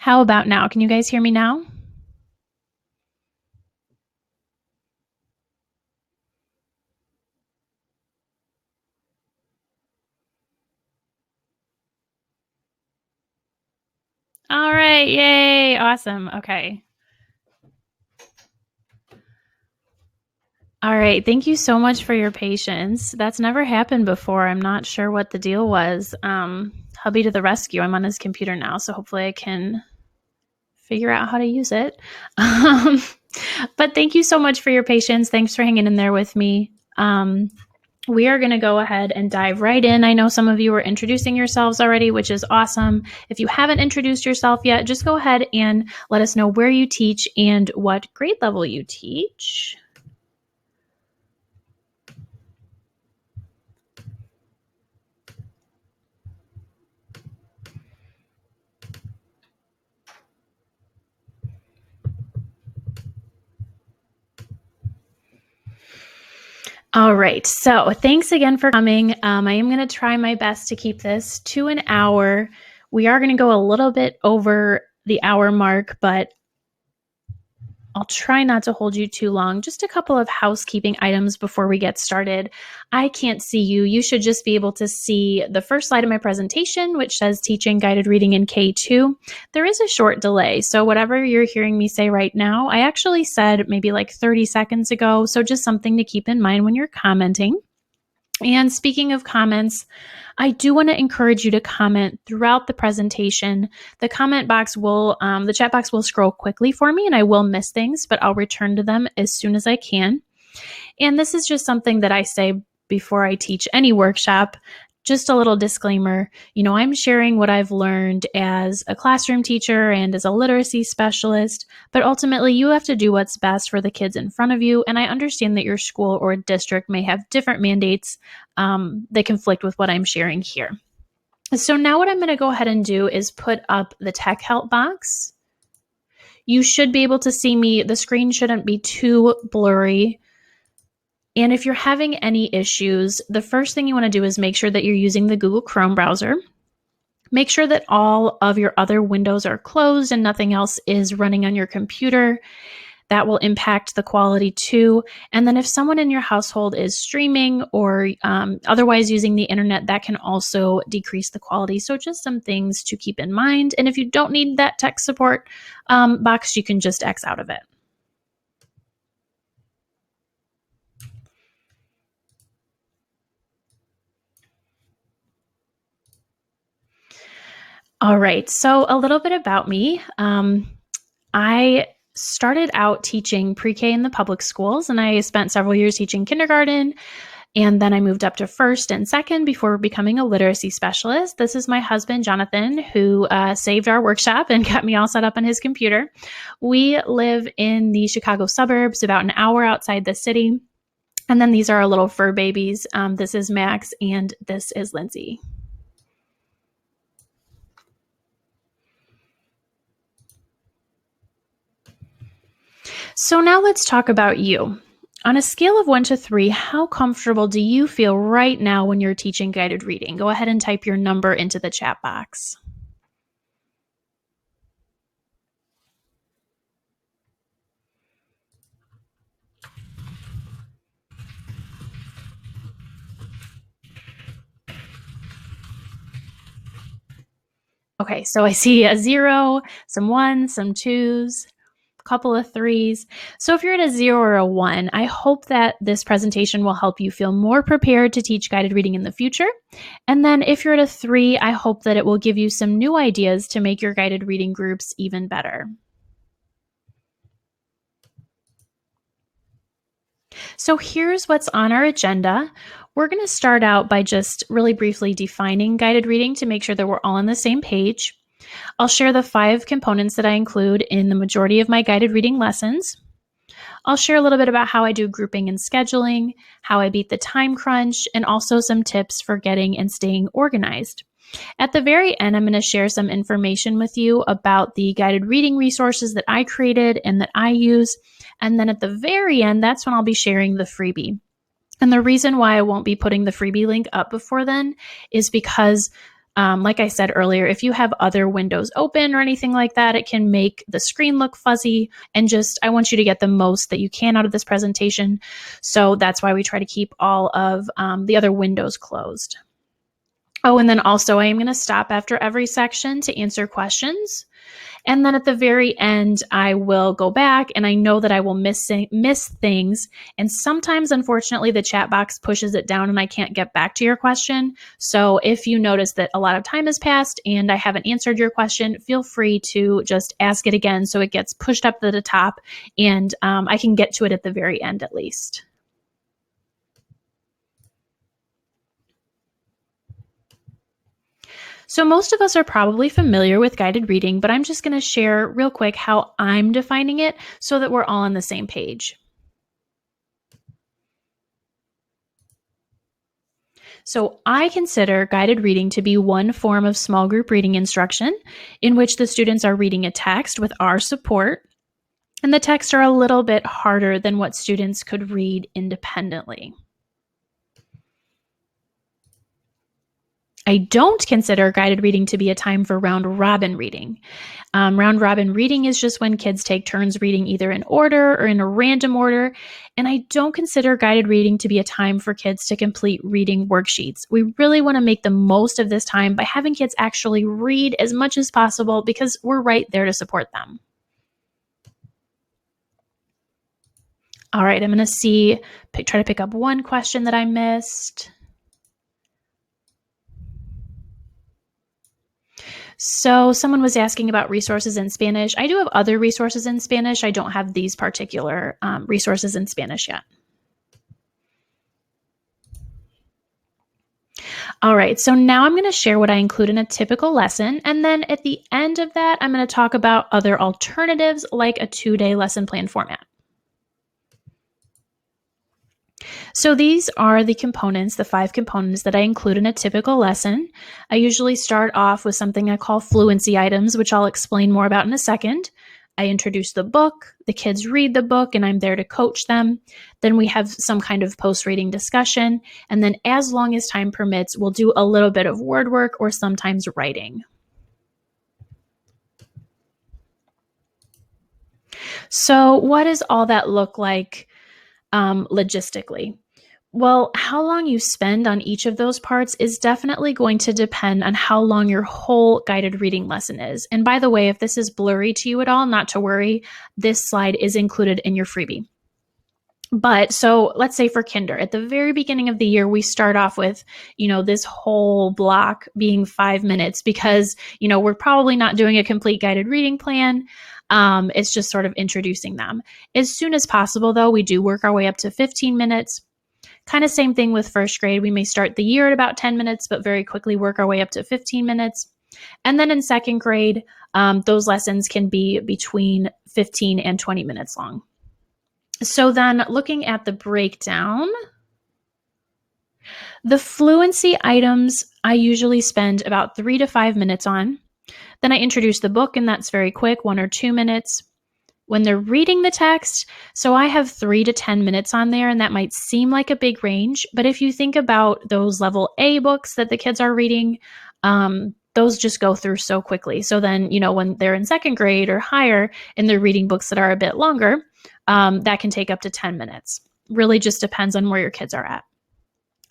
How about now? Can you guys hear me now? All right, yay, awesome. Okay. All right, thank you so much for your patience. That's never happened before. I'm not sure what the deal was. Hubby to the rescue. I'm on his computer now, so hopefully I can figure out how to use it. But thank you so much for your patience. Thanks for hanging in there with me. We are going to go ahead and dive right in. I know some of you are introducing yourselves already, which is awesome. If you haven't introduced yourself yet, just go ahead and let us know where you teach and what grade level you teach. All right, so thanks again for coming. I am going to try my best to keep this to an hour. We are going to go a little bit over the hour mark, but I'll try not to hold you too long. Just a couple of housekeeping items before we get started. I can't see you. You should just be able to see the first slide of my presentation, which says Teaching Guided Reading in K2. There is a short delay, so whatever you're hearing me say right now, I actually said maybe like 30 seconds ago, so just something to keep in mind when you're commenting. And speaking of comments, I do want to encourage you to comment throughout the presentation. The comment box will, the chat box will scroll quickly for me and I will miss things, but I'll return to them as soon as I can. And this is just something that I say before I teach any workshop. Just a little disclaimer, I'm sharing what I've learned as a classroom teacher and as a literacy specialist, but ultimately you have to do what's best for the kids in front of you. And I understand that your school or district may have different mandates that conflict with what I'm sharing here. So now what I'm going to go ahead and do is put up the tech help box. You should be able to see me. The screen shouldn't be too blurry. And if you're having any issues, the first thing you want to do is make sure that you're using the Google Chrome browser. Make sure that all of your other windows are closed and nothing else is running on your computer. That will impact the quality too. And then if someone in your household is streaming or otherwise using the internet, that can also decrease the quality. So just some things to keep in mind. And if you don't need that tech support box, you can just X out of it. All right, so a little bit about me. I started out teaching pre-K in the public schools, and I spent several years teaching kindergarten, and then I moved up to first and second before becoming a literacy specialist. This is my husband, Jonathan, who saved our workshop and got me all set up on his computer. We live in the Chicago suburbs, about an hour outside the city. And then these are our little fur babies. This is Max, and this is Lindsay. So now let's talk about you. On a scale of 1 to 3, how comfortable do you feel right now when you're teaching guided reading? Go ahead and type your number into the chat box. Okay, so I see a 0, some 1s, some 2s, a couple of 3s. So if you're at a 0 or a 1, I hope that this presentation will help you feel more prepared to teach guided reading in the future. And then if you're at a 3, I hope that it will give you some new ideas to make your guided reading groups even better. So here's what's on our agenda. We're going to start out by just really briefly defining guided reading to make sure that we're all on the same page. I'll share the 5 components that I include in the majority of my guided reading lessons. I'll share a little bit about how I do grouping and scheduling, how I beat the time crunch, and also some tips for getting and staying organized. At the very end, I'm going to share some information with you about the guided reading resources that I created and that I use. And then at the very end, that's when I'll be sharing the freebie. And the reason why I won't be putting the freebie link up before then is because Like I said earlier, if you have other windows open or anything like that, it can make the screen look fuzzy. And just, I want you to get the most that you can out of this presentation. So that's why we try to keep all of the other windows closed. Oh, and then also I am going to stop after every section to answer questions. And then at the very end, I will go back, and I know that I will miss things. And sometimes, unfortunately, the chat box pushes it down and I can't get back to your question. So if you notice that a lot of time has passed and I haven't answered your question, feel free to just ask it again so it gets pushed up to the top, and I can get to it at the very end at least. So most of us are probably familiar with guided reading, but I'm just going to share real quick how I'm defining it so that we're all on the same page. So I consider guided reading to be one form of small group reading instruction in which the students are reading a text with our support, and the texts are a little bit harder than what students could read independently. I don't consider guided reading to be a time for round robin reading. Round robin reading is just when kids take turns reading either in order or in a random order. And I don't consider guided reading to be a time for kids to complete reading worksheets. We really want to make the most of this time by having kids actually read as much as possible because we're right there to support them. All right, I'm going to try to pick up one question that I missed. So someone was asking about resources in Spanish. I do have other resources in Spanish. I don't have these particular resources in Spanish yet. All right, so now I'm going to share what I include in a typical lesson. And then at the end of that, I'm going to talk about other alternatives like a 2-day lesson plan format. So these are the components, the 5 components that I include in a typical lesson. I usually start off with something I call fluency items, which I'll explain more about in a second. I introduce the book, the kids read the book, and I'm there to coach them. Then we have some kind of post-reading discussion. And then as long as time permits, we'll do a little bit of word work or sometimes writing. So what does all that look like logistically? Well, how long you spend on each of those parts is definitely going to depend on how long your whole guided reading lesson is. And by the way, if this is blurry to you at all, not to worry, this slide is included in your freebie. But so let's say for kinder, at the very beginning of the year, we start off with, this whole block being 5 minutes because, we're probably not doing a complete guided reading plan. It's just sort of introducing them. As soon as possible, though, we do work our way up to 15 minutes. Kind of same thing with first grade. We may start the year at about 10 minutes, but very quickly work our way up to 15 minutes. And then in second grade, those lessons can be between 15 and 20 minutes long. So then looking at the breakdown, the fluency items I usually spend about 3 to 5 minutes on. Then I introduce the book, and that's very quick, 1 or 2 minutes. When they're reading the text, so I have 3 to 10 minutes on there, and that might seem like a big range, but if you think about those level A books that the kids are reading, those just go through so quickly. So then, when they're in second grade or higher and they're reading books that are a bit longer, that can take up to 10 minutes. Really just depends on where your kids are at.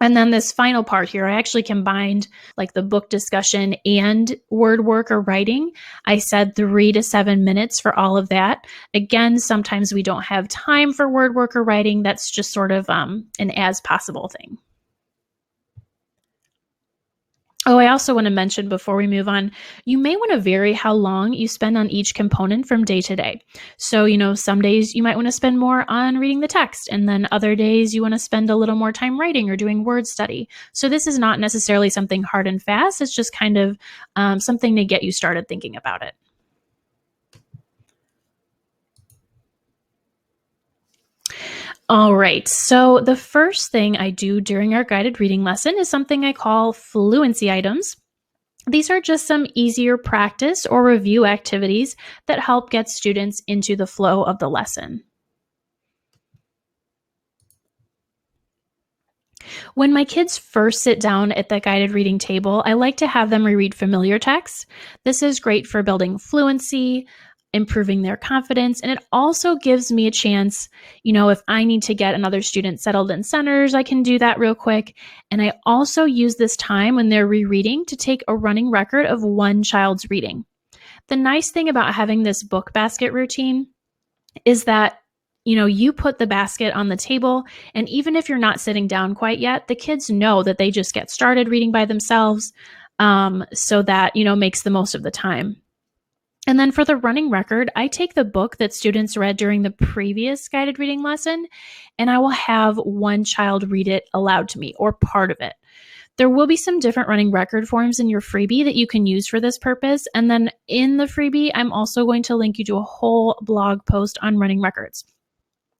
And then this final part here, I actually combined like the book discussion and word work or writing. I said 3 to 7 minutes for all of that. Again, sometimes we don't have time for word work or writing. That's just sort of an as possible thing. Oh, I also want to mention before we move on, you may want to vary how long you spend on each component from day to day. So, some days you might want to spend more on reading the text, and then other days you want to spend a little more time writing or doing word study. So this is not necessarily something hard and fast. It's just kind of something to get you started thinking about it. All right, so the first thing I do during our guided reading lesson is something I call fluency items. These are just some easier practice or review activities that help get students into the flow of the lesson. When my kids first sit down at the guided reading table, I like to have them reread familiar texts. This is great for building fluency, improving their confidence, and it also gives me a chance, if I need to get another student settled in centers, I can do that real quick. And I also use this time when they're rereading to take a running record of one child's reading. The nice thing about having this book basket routine is that you put the basket on the table, and even if you're not sitting down quite yet, the kids know that they just get started reading by themselves, so that makes the most of the time. And then for the running record, I take the book that students read during the previous guided reading lesson, and I will have one child read it aloud to me, or part of it. There will be some different running record forms in your freebie that you can use for this purpose. And then in the freebie, I'm also going to link you to a whole blog post on running records.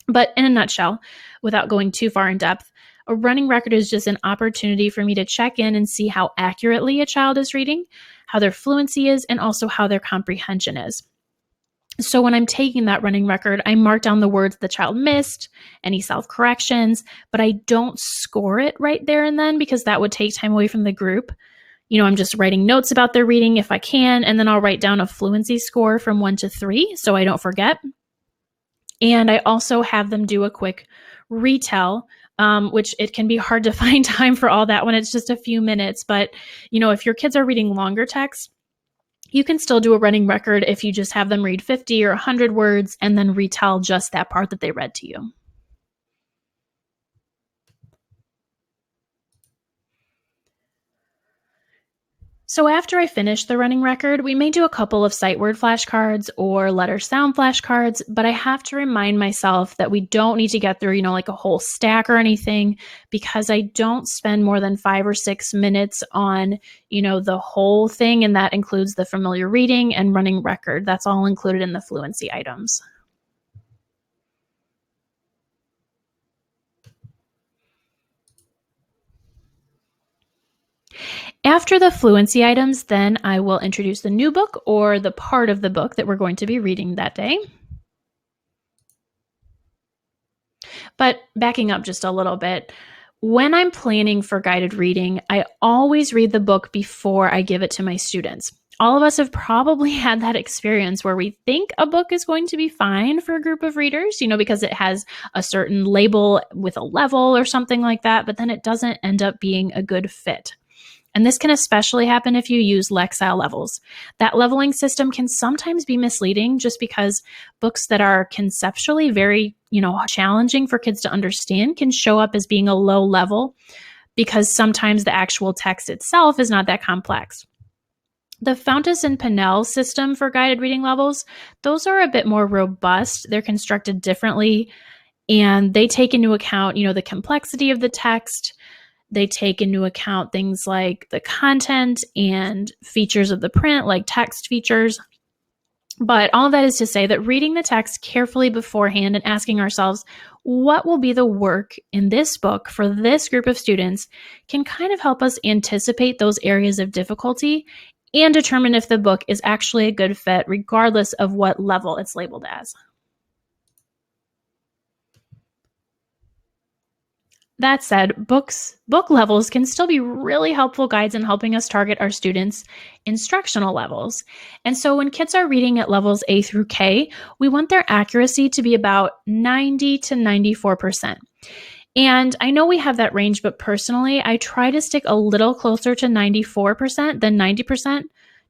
But in a nutshell, without going too far in depth, a running record is just an opportunity for me to check in and see how accurately a child is reading, how their fluency is, and also how their comprehension is. So when I'm taking that running record, I mark down the words the child missed, any self-corrections, but I don't score it right there and then because that would take time away from the group. I'm just writing notes about their reading if I can, and then I'll write down a fluency score from 1 to 3 so I don't forget. And I also have them do a quick retell, which it can be hard to find time for all that when it's just a few minutes. But, if your kids are reading longer texts, you can still do a running record if you just have them read 50 or 100 words and then retell just that part that they read to you. So after I finish the running record, we may do a couple of sight word flashcards or letter sound flashcards, but I have to remind myself that we don't need to get through, like a whole stack or anything, because I don't spend more than 5 or 6 minutes on, the whole thing. And that includes the familiar reading and running record. That's all included in the fluency items. After the fluency items, then I will introduce the new book or the part of the book that we're going to be reading that day. But backing up just a little bit, when I'm planning for guided reading, I always read the book before I give it to my students. All of us have probably had that experience where we think a book is going to be fine for a group of readers, because it has a certain label with a level or something like that, but then it doesn't end up being a good fit. And this can especially happen if you use Lexile levels. That leveling system can sometimes be misleading just because books that are conceptually very, challenging for kids to understand can show up as being a low level because sometimes the actual text itself is not that complex. The Fountas and Pinnell system for guided reading levels, those are a bit more robust. They're constructed differently, and they take into account, the complexity of the text. They take into account things like the content and features of the print, like text features. But all of that is to say that reading the text carefully beforehand and asking ourselves, what will be the work in this book for this group of students can kind of help us anticipate those areas of difficulty and determine if the book is actually a good fit, regardless of what level it's labeled as. That said, book levels can still be really helpful guides in helping us target our students' instructional levels. And so when kids are reading at levels A through K, we want their accuracy to be about 90 to 94%. And I know we have that range, but personally, I try to stick a little closer to 94% than 90%,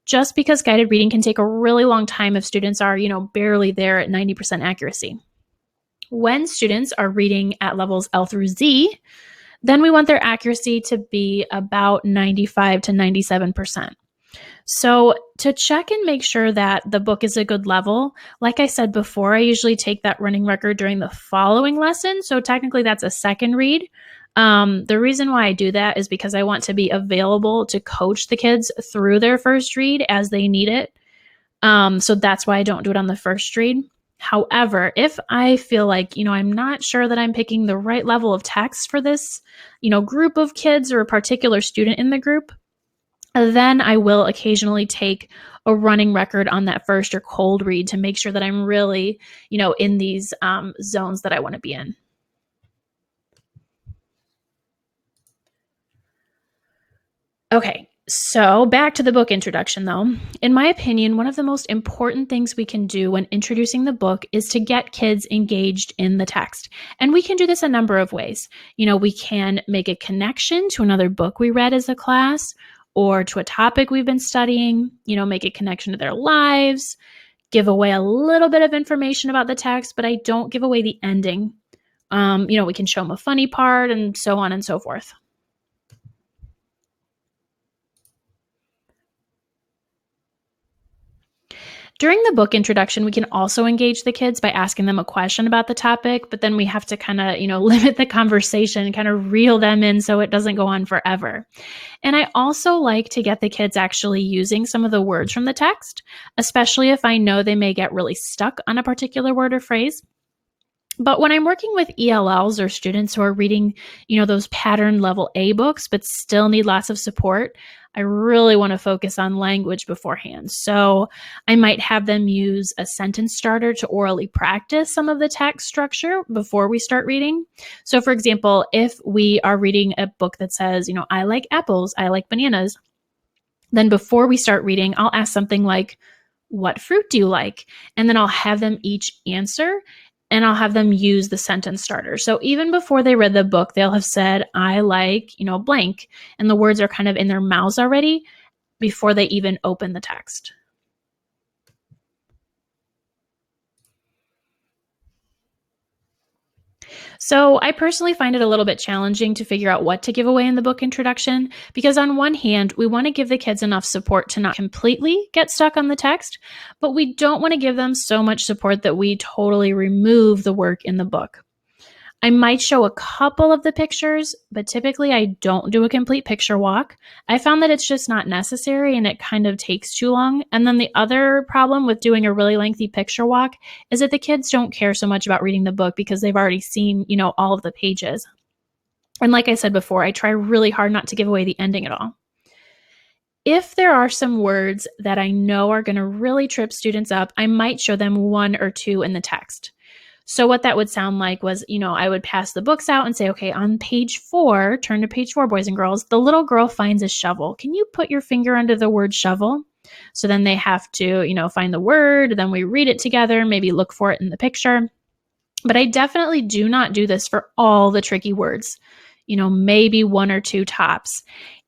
just because guided reading can take a really long time if students are, barely there at 90% accuracy. When students are reading at levels L through Z, then we want their accuracy to be about 95 to 97%. So to check and make sure that the book is a good level, like I said before, I usually take that running record during the following lesson. So technically that's a second read. The reason why I do that is because I want to be available to coach the kids through their first read as they need it. So that's why I don't do it on the first read. However, if I feel like, I'm not sure that I'm picking the right level of text for this, group of kids or a particular student in the group, then I will occasionally take a running record on that first or cold read to make sure that I'm really, in these zones that I want to be in. Okay, so back to the book introduction though. In my opinion, one of the most important things we can do when introducing the book is to get kids engaged in the text. And we can do this a number of ways. We can make a connection to another book we read as a class or to a topic we've been studying, make a connection to their lives, give away a little bit of information about the text, but I don't give away the ending. We can show them a funny part and so on and so forth. During the book introduction, we can also engage the kids by asking them a question about the topic, but then we have to kind of, limit the conversation and kind of reel them in so it doesn't go on forever. And I also like to get the kids actually using some of the words from the text, especially if I know they may get really stuck on a particular word or phrase. But when I'm working with ELLs or students who are reading, those pattern level A books, but still need lots of support, I really want to focus on language beforehand. So I might have them use a sentence starter to orally practice some of the text structure before we start reading. So for example, if we are reading a book that says, I like apples, I like bananas, then before we start reading, I'll ask something like, what fruit do you like? And then I'll have them each answer and I'll have them use the sentence starter. So even before they read the book, they'll have said, I like, blank. And the words are kind of in their mouths already before they even open the text. So I personally find it a little bit challenging to figure out what to give away in the book introduction because on one hand, we want to give the kids enough support to not completely get stuck on the text, but we don't want to give them so much support that we totally remove the work in the book. I might show a couple of the pictures, but typically I don't do a complete picture walk. I found that it's just not necessary and it kind of takes too long. And then the other problem with doing a really lengthy picture walk is that the kids don't care so much about reading the book because they've already seen, all of the pages. And like I said before, I try really hard not to give away the ending at all. If there are some words that I know are going to really trip students up, I might show them one or two in the text. So what that would sound like was, I would pass the books out and say, okay, on page 4, turn to page 4, boys and girls, the little girl finds a shovel. Can you put your finger under the word shovel? So then they have to, find the word, then we read it together, maybe look for it in the picture. But I definitely do not do this for all the tricky words, maybe one or two tops.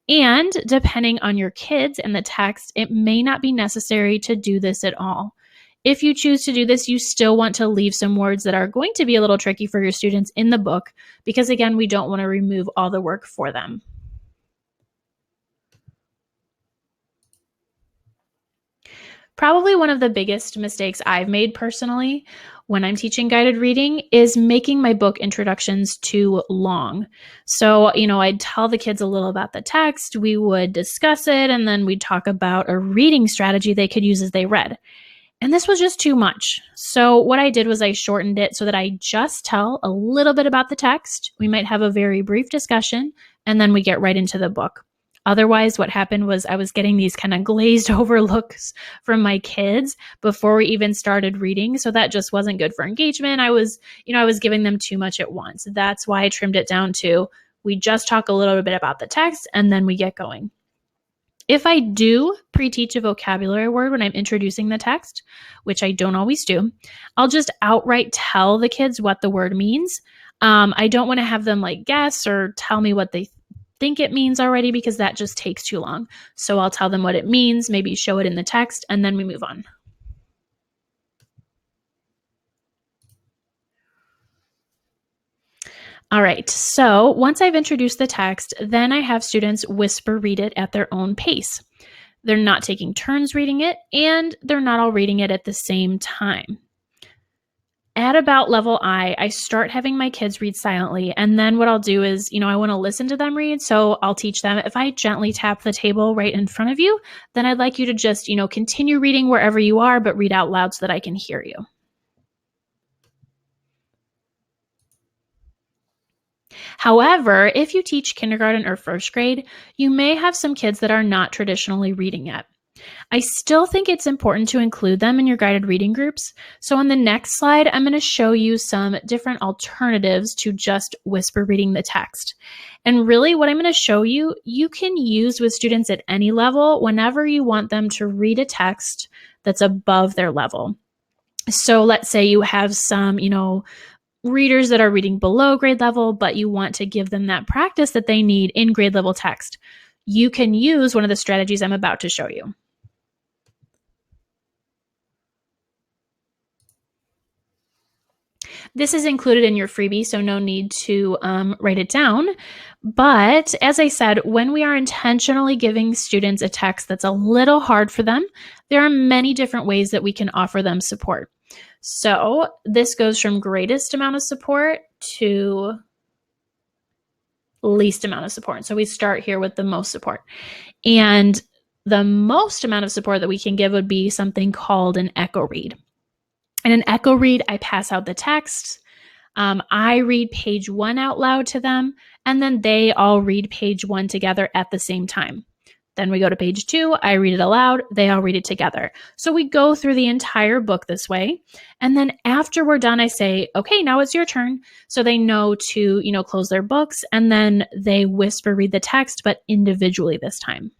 And depending on your kids and the text, it may not be necessary to do this at all. If you choose to do this, you still want to leave some words that are going to be a little tricky for your students in the book because, again, we don't want to remove all the work for them. Probably one of the biggest mistakes I've made personally when I'm teaching guided reading is making my book introductions too long. So, I'd tell the kids a little about the text, we would discuss it, and then we'd talk about a reading strategy they could use as they read. And this was just too much. So what I did was I shortened it so that I just tell a little bit about the text. We might have a very brief discussion, and then we get right into the book. Otherwise, what happened was I was getting these kind of glazed over looks from my kids before we even started reading. So that just wasn't good for engagement. I was giving them too much at once. That's why I trimmed it down to we just talk a little bit about the text and then we get going. If I do pre-teach a vocabulary word when I'm introducing the text, which I don't always do, I'll just outright tell the kids what the word means. I don't want to have them guess or tell me what they think it means already because that just takes too long. So I'll tell them what it means, maybe show it in the text, and then we move on. All right, so once I've introduced the text, then I have students whisper read it at their own pace. They're not taking turns reading it, and they're not all reading it at the same time. At about level I start having my kids read silently, and then what I'll do is, I want to listen to them read, so I'll teach them, if I gently tap the table right in front of you, then I'd like you to just, continue reading wherever you are, but read out loud so that I can hear you. However, if you teach kindergarten or first grade, you may have some kids that are not traditionally reading yet. I still think it's important to include them in your guided reading groups. So on the next slide, I'm going to show you some different alternatives to just whisper reading the text. And really what I'm going to show you, you can use with students at any level whenever you want them to read a text that's above their level. So let's say you have some, readers that are reading below grade level, but you want to give them that practice that they need in grade level text. You can use one of the strategies I'm about to show you. This is included in your freebie, so no need to write it down. But as I said, when we are intentionally giving students a text that's a little hard for them, there are many different ways that we can offer them support. So this goes from greatest amount of support to least amount of support. So we start here with the most support. And the most amount of support that we can give would be something called an echo read. In an echo read, I pass out the text. I read page 1 out loud to them, and then they all read page 1 together at the same time. Then we go to page 2, I read it aloud, they all read it together. So we go through the entire book this way. And then after we're done, I say, okay, now it's your turn. So they know to, close their books, and then they whisper read the text, but individually this time.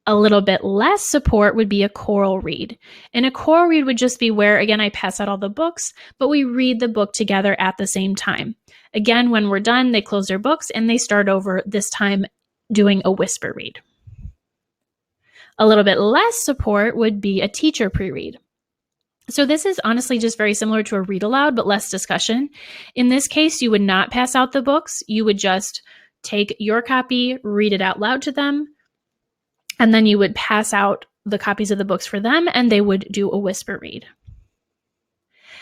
A little bit less support would be a choral read. And a choral read would just be where, again, I pass out all the books, but we read the book together at the same time. Again, when we're done, they close their books and they start over, this time doing a whisper read. A little bit less support would be a teacher pre-read. So this is honestly just very similar to a read aloud, but less discussion. In this case, you would not pass out the books. You would just take your copy, read it out loud to them, and then you would pass out the copies of the books for them, and they would do a whisper read.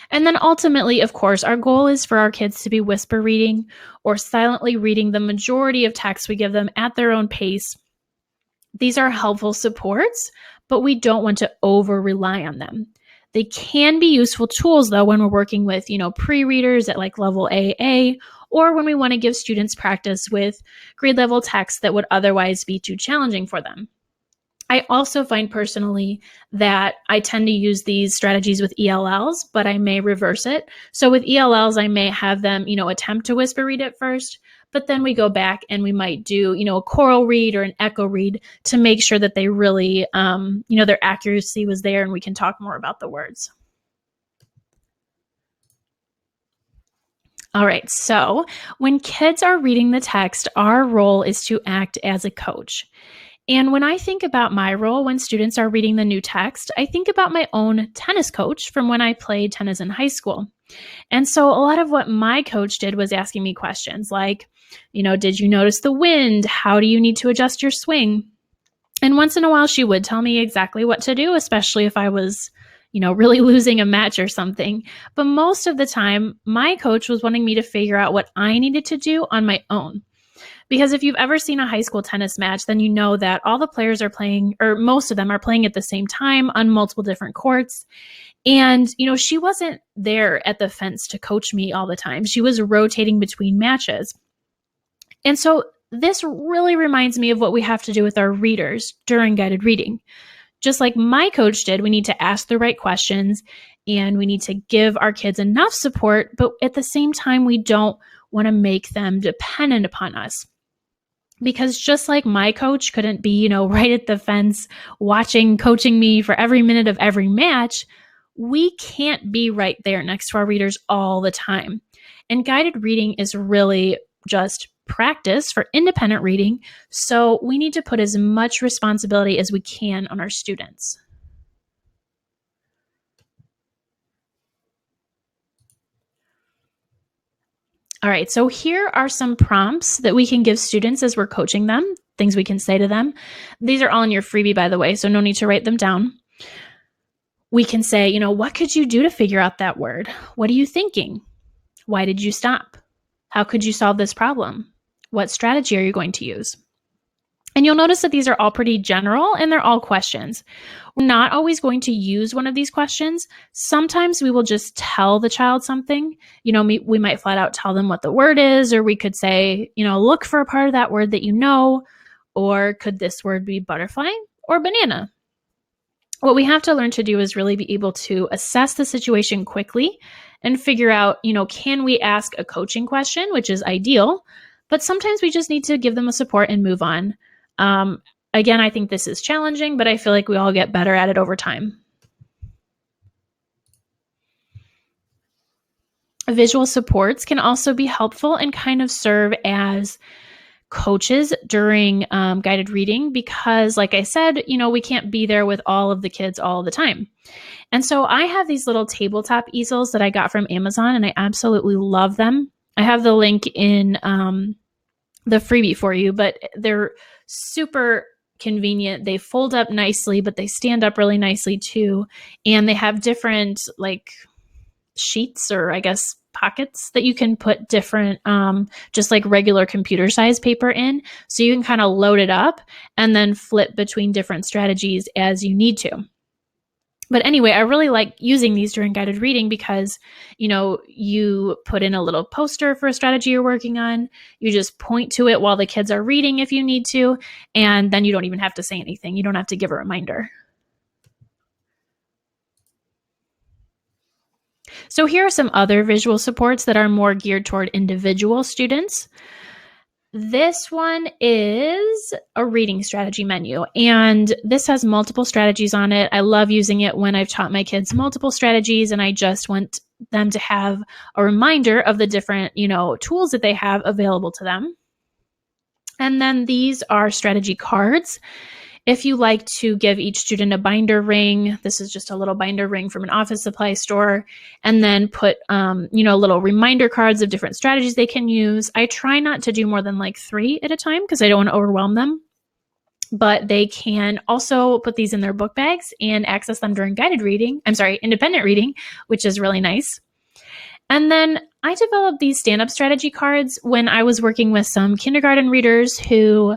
And then ultimately, of course, our goal is for our kids to be whisper reading or silently reading the majority of texts we give them at their own pace. These are helpful supports, but we don't want to over-rely on them. They can be useful tools, though, when we're working with, pre-readers at like level AA, or when we want to give students practice with grade level texts that would otherwise be too challenging for them. I also find personally that I tend to use these strategies with ELLs, but I may reverse it. So with ELLs, I may have them, attempt to whisper read at first, but then we go back and we might do, a choral read or an echo read to make sure that they really, their accuracy was there and we can talk more about the words. All right, so when kids are reading the text, our role is to act as a coach. And when I think about my role when students are reading the new text, I think about my own tennis coach from when I played tennis in high school. And so a lot of what my coach did was asking me questions like, did you notice the wind? How do you need to adjust your swing? And once in a while, she would tell me exactly what to do, especially if I was, really losing a match or something. But most of the time, my coach was wanting me to figure out what I needed to do on my own. Because if you've ever seen a high school tennis match, then you know that all the players are playing, or most of them are playing at the same time on multiple different courts. And, she wasn't there at the fence to coach me all the time. She was rotating between matches. And so this really reminds me of what we have to do with our readers during guided reading. Just like my coach did, we need to ask the right questions and we need to give our kids enough support, but at the same time, we don't want to make them dependent upon us. Because just like my coach couldn't be, right at the fence coaching me for every minute of every match, we can't be right there next to our readers all the time. And guided reading is really just practice for independent reading. So we need to put as much responsibility as we can on our students. All right, so here are some prompts that we can give students as we're coaching them, things we can say to them. These are all in your freebie, by the way, so no need to write them down. We can say, what could you do to figure out that word? What are you thinking? Why did you stop? How could you solve this problem? What strategy are you going to use? And you'll notice that these are all pretty general and they're all questions. We're not always going to use one of these questions. Sometimes we will just tell the child something. We might flat out tell them what the word is, or we could say, look for a part of that word that you know, or could this word be butterfly? or banana. What we have to learn to do is really be able to assess the situation quickly and figure out, can we ask a coaching question, which is ideal, but sometimes we just need to give them a support and move on. Again, I think this is challenging, but I feel like we all get better at it over time. Visual supports can also be helpful and kind of serve as coaches during guided reading because, like I said, we can't be there with all of the kids all the time. And so I have these little tabletop easels that I got from Amazon, and I absolutely love them. I have the link in the freebie for you, but they're super convenient. They fold up nicely, but they stand up really nicely too. And they have different sheets, or I guess pockets, that you can put different just like regular computer size paper in, so you can kind of load it up and then flip between different strategies as you need to. But anyway, I really like using these during guided reading because, you put in a little poster for a strategy you're working on. You just point to it while the kids are reading if you need to, and then you don't even have to say anything. You don't have to give a reminder. So here are some other visual supports that are more geared toward individual students. This one is a reading strategy menu, and this has multiple strategies on it. I love using it when I've taught my kids multiple strategies, and I just want them to have a reminder of the different, tools that they have available to them. And then these are strategy cards. If you like to give each student a binder ring, this is just a little binder ring from an office supply store, and then put, little reminder cards of different strategies they can use. I try not to do more than like 3 at a time because I don't want to overwhelm them. But they can also put these in their book bags and access them during independent reading, which is really nice. And then I developed these stand-up strategy cards when I was working with some kindergarten readers who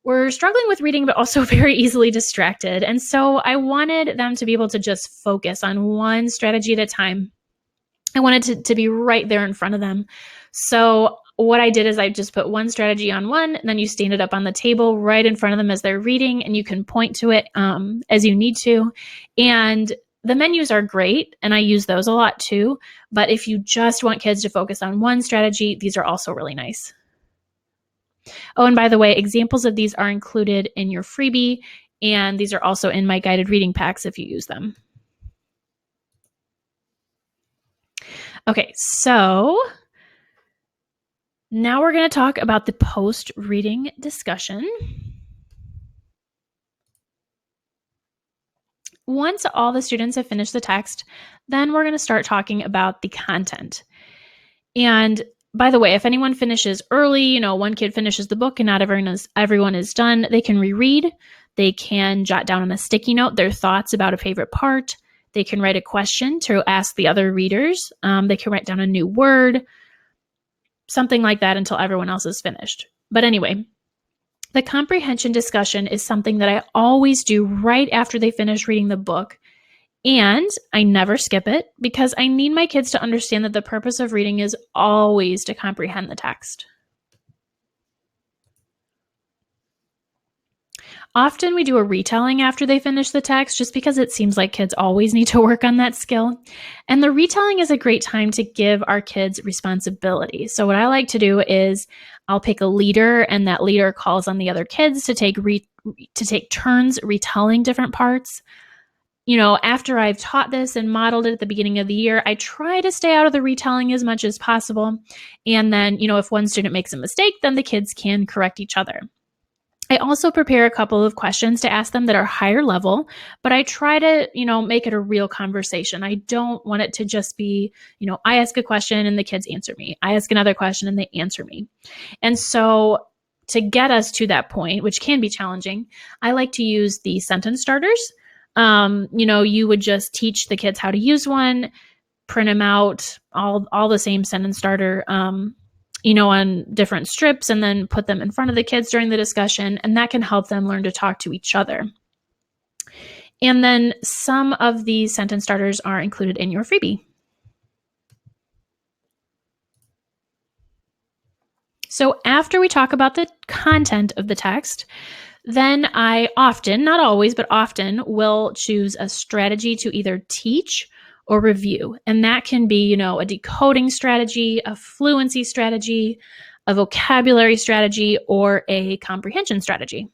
were struggling with reading, but also very easily distracted. And so I wanted them to be able to just focus on one strategy at a time. I wanted to be right there in front of them. So what I did is I just put one strategy on one, and then you stand it up on the table right in front of them as they're reading, and you can point to it as you need to. And the menus are great, and I use those a lot too. But if you just want kids to focus on one strategy, these are also really nice. Oh, and by the way, examples of these are included in your freebie, and these are also in my guided reading packs if you use them. Okay, so now we're going to talk about the post-reading discussion. Once all the students have finished the text, then we're going to start talking about the content. And by the way, if anyone finishes early, one kid finishes the book and not everyone is done, they can reread. They can jot down on a sticky note their thoughts about a favorite part. They can write a question to ask the other readers. They can write down a new word, something like that until everyone else is finished. But anyway, the comprehension discussion is something that I always do right after they finish reading the book. And I never skip it because I need my kids to understand that the purpose of reading is always to comprehend the text. Often we do a retelling after they finish the text just because it seems like kids always need to work on that skill. And the retelling is a great time to give our kids responsibility. So what I like to do is I'll pick a leader, and that leader calls on the other kids to take turns retelling different parts. After I've taught this and modeled it at the beginning of the year, I try to stay out of the retelling as much as possible. And then, if one student makes a mistake, then the kids can correct each other. I also prepare a couple of questions to ask them that are higher level, but I try to, make it a real conversation. I don't want it to just be, I ask a question and the kids answer me. I ask another question and they answer me. And so to get us to that point, which can be challenging, I like to use the sentence starters. You would just teach the kids how to use one, print them out, all the same sentence starter, on different strips, and then put them in front of the kids during the discussion. And that can help them learn to talk to each other. And then some of these sentence starters are included in your freebie. So after we talk about the content of the text, Then I often, not always, but often will choose a strategy to either teach or review. And that can be, a decoding strategy, a fluency strategy, a vocabulary strategy, or a comprehension strategy.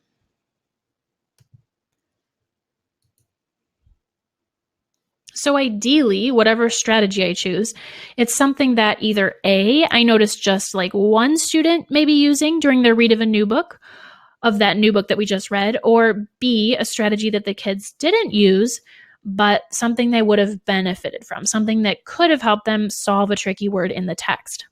So ideally, whatever strategy I choose, it's something that either A, I notice just like one student may be using during their read of a new book, of that new book that we just read, or B, a strategy that the kids didn't use, but something they would have benefited from, something that could have helped them solve a tricky word in the text.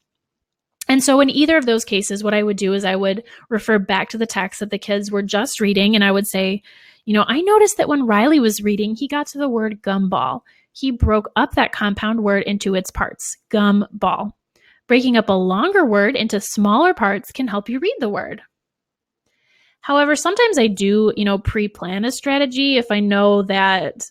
And so in either of those cases, what I would do is I would refer back to the text that the kids were just reading, and I would say, I noticed that when Riley was reading, he got to the word gumball. He broke up that compound word into its parts, gumball. Breaking up a longer word into smaller parts can help you read the word. However, sometimes I do, pre-plan a strategy if I know that,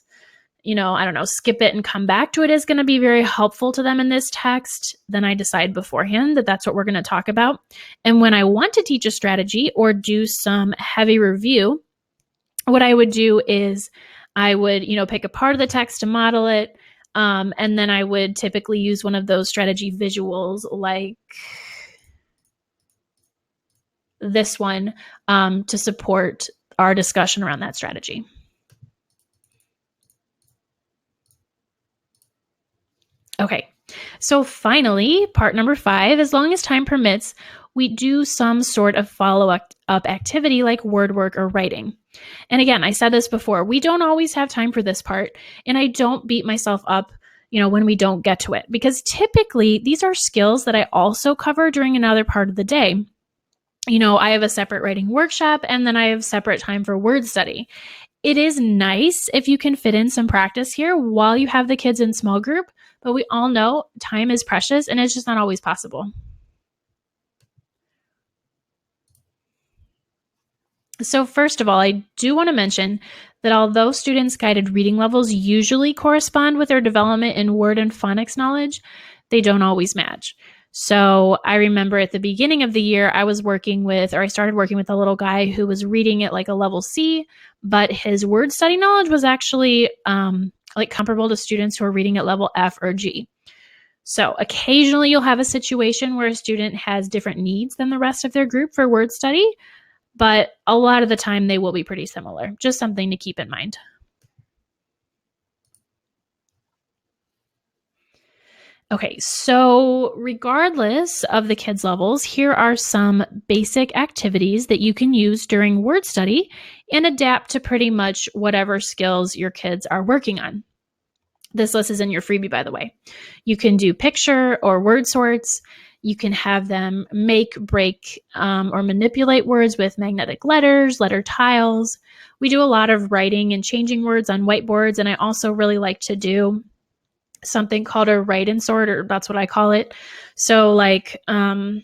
skip it and come back to it is going to be very helpful to them in this text. Then I decide beforehand that that's what we're going to talk about. And when I want to teach a strategy or do some heavy review, what I would do is I would, pick a part of the text to model it. And then I would typically use one of those strategy visuals like this one to support our discussion around that strategy. Okay, so finally, part number 5, as long as time permits, we do some sort of follow-up activity like word work or writing. And again, I said this before, we don't always have time for this part, and I don't beat myself up when we don't get to it, because typically these are skills that I also cover during another part of the day. I have a separate writing workshop, and then I have separate time for word study. It is nice if you can fit in some practice here while you have the kids in small group, but we all know time is precious and it's just not always possible. So first of all, I do want to mention that although students' guided reading levels usually correspond with their development in word and phonics knowledge, they don't always match. So I remember at the beginning of the year, I started working with a little guy who was reading at like a level C, but his word study knowledge was actually comparable to students who are reading at level F or G. So occasionally you'll have a situation where a student has different needs than the rest of their group for word study, but a lot of the time they will be pretty similar. Just something to keep in mind. Okay, so regardless of the kids' levels, here are some basic activities that you can use during word study and adapt to pretty much whatever skills your kids are working on. This list is in your freebie, by the way. You can do picture or word sorts. You can have them make, break, or manipulate words with magnetic letters, letter tiles. We do a lot of writing and changing words on whiteboards, and I also really like to do something called a write and sort, or that's what I call it. So the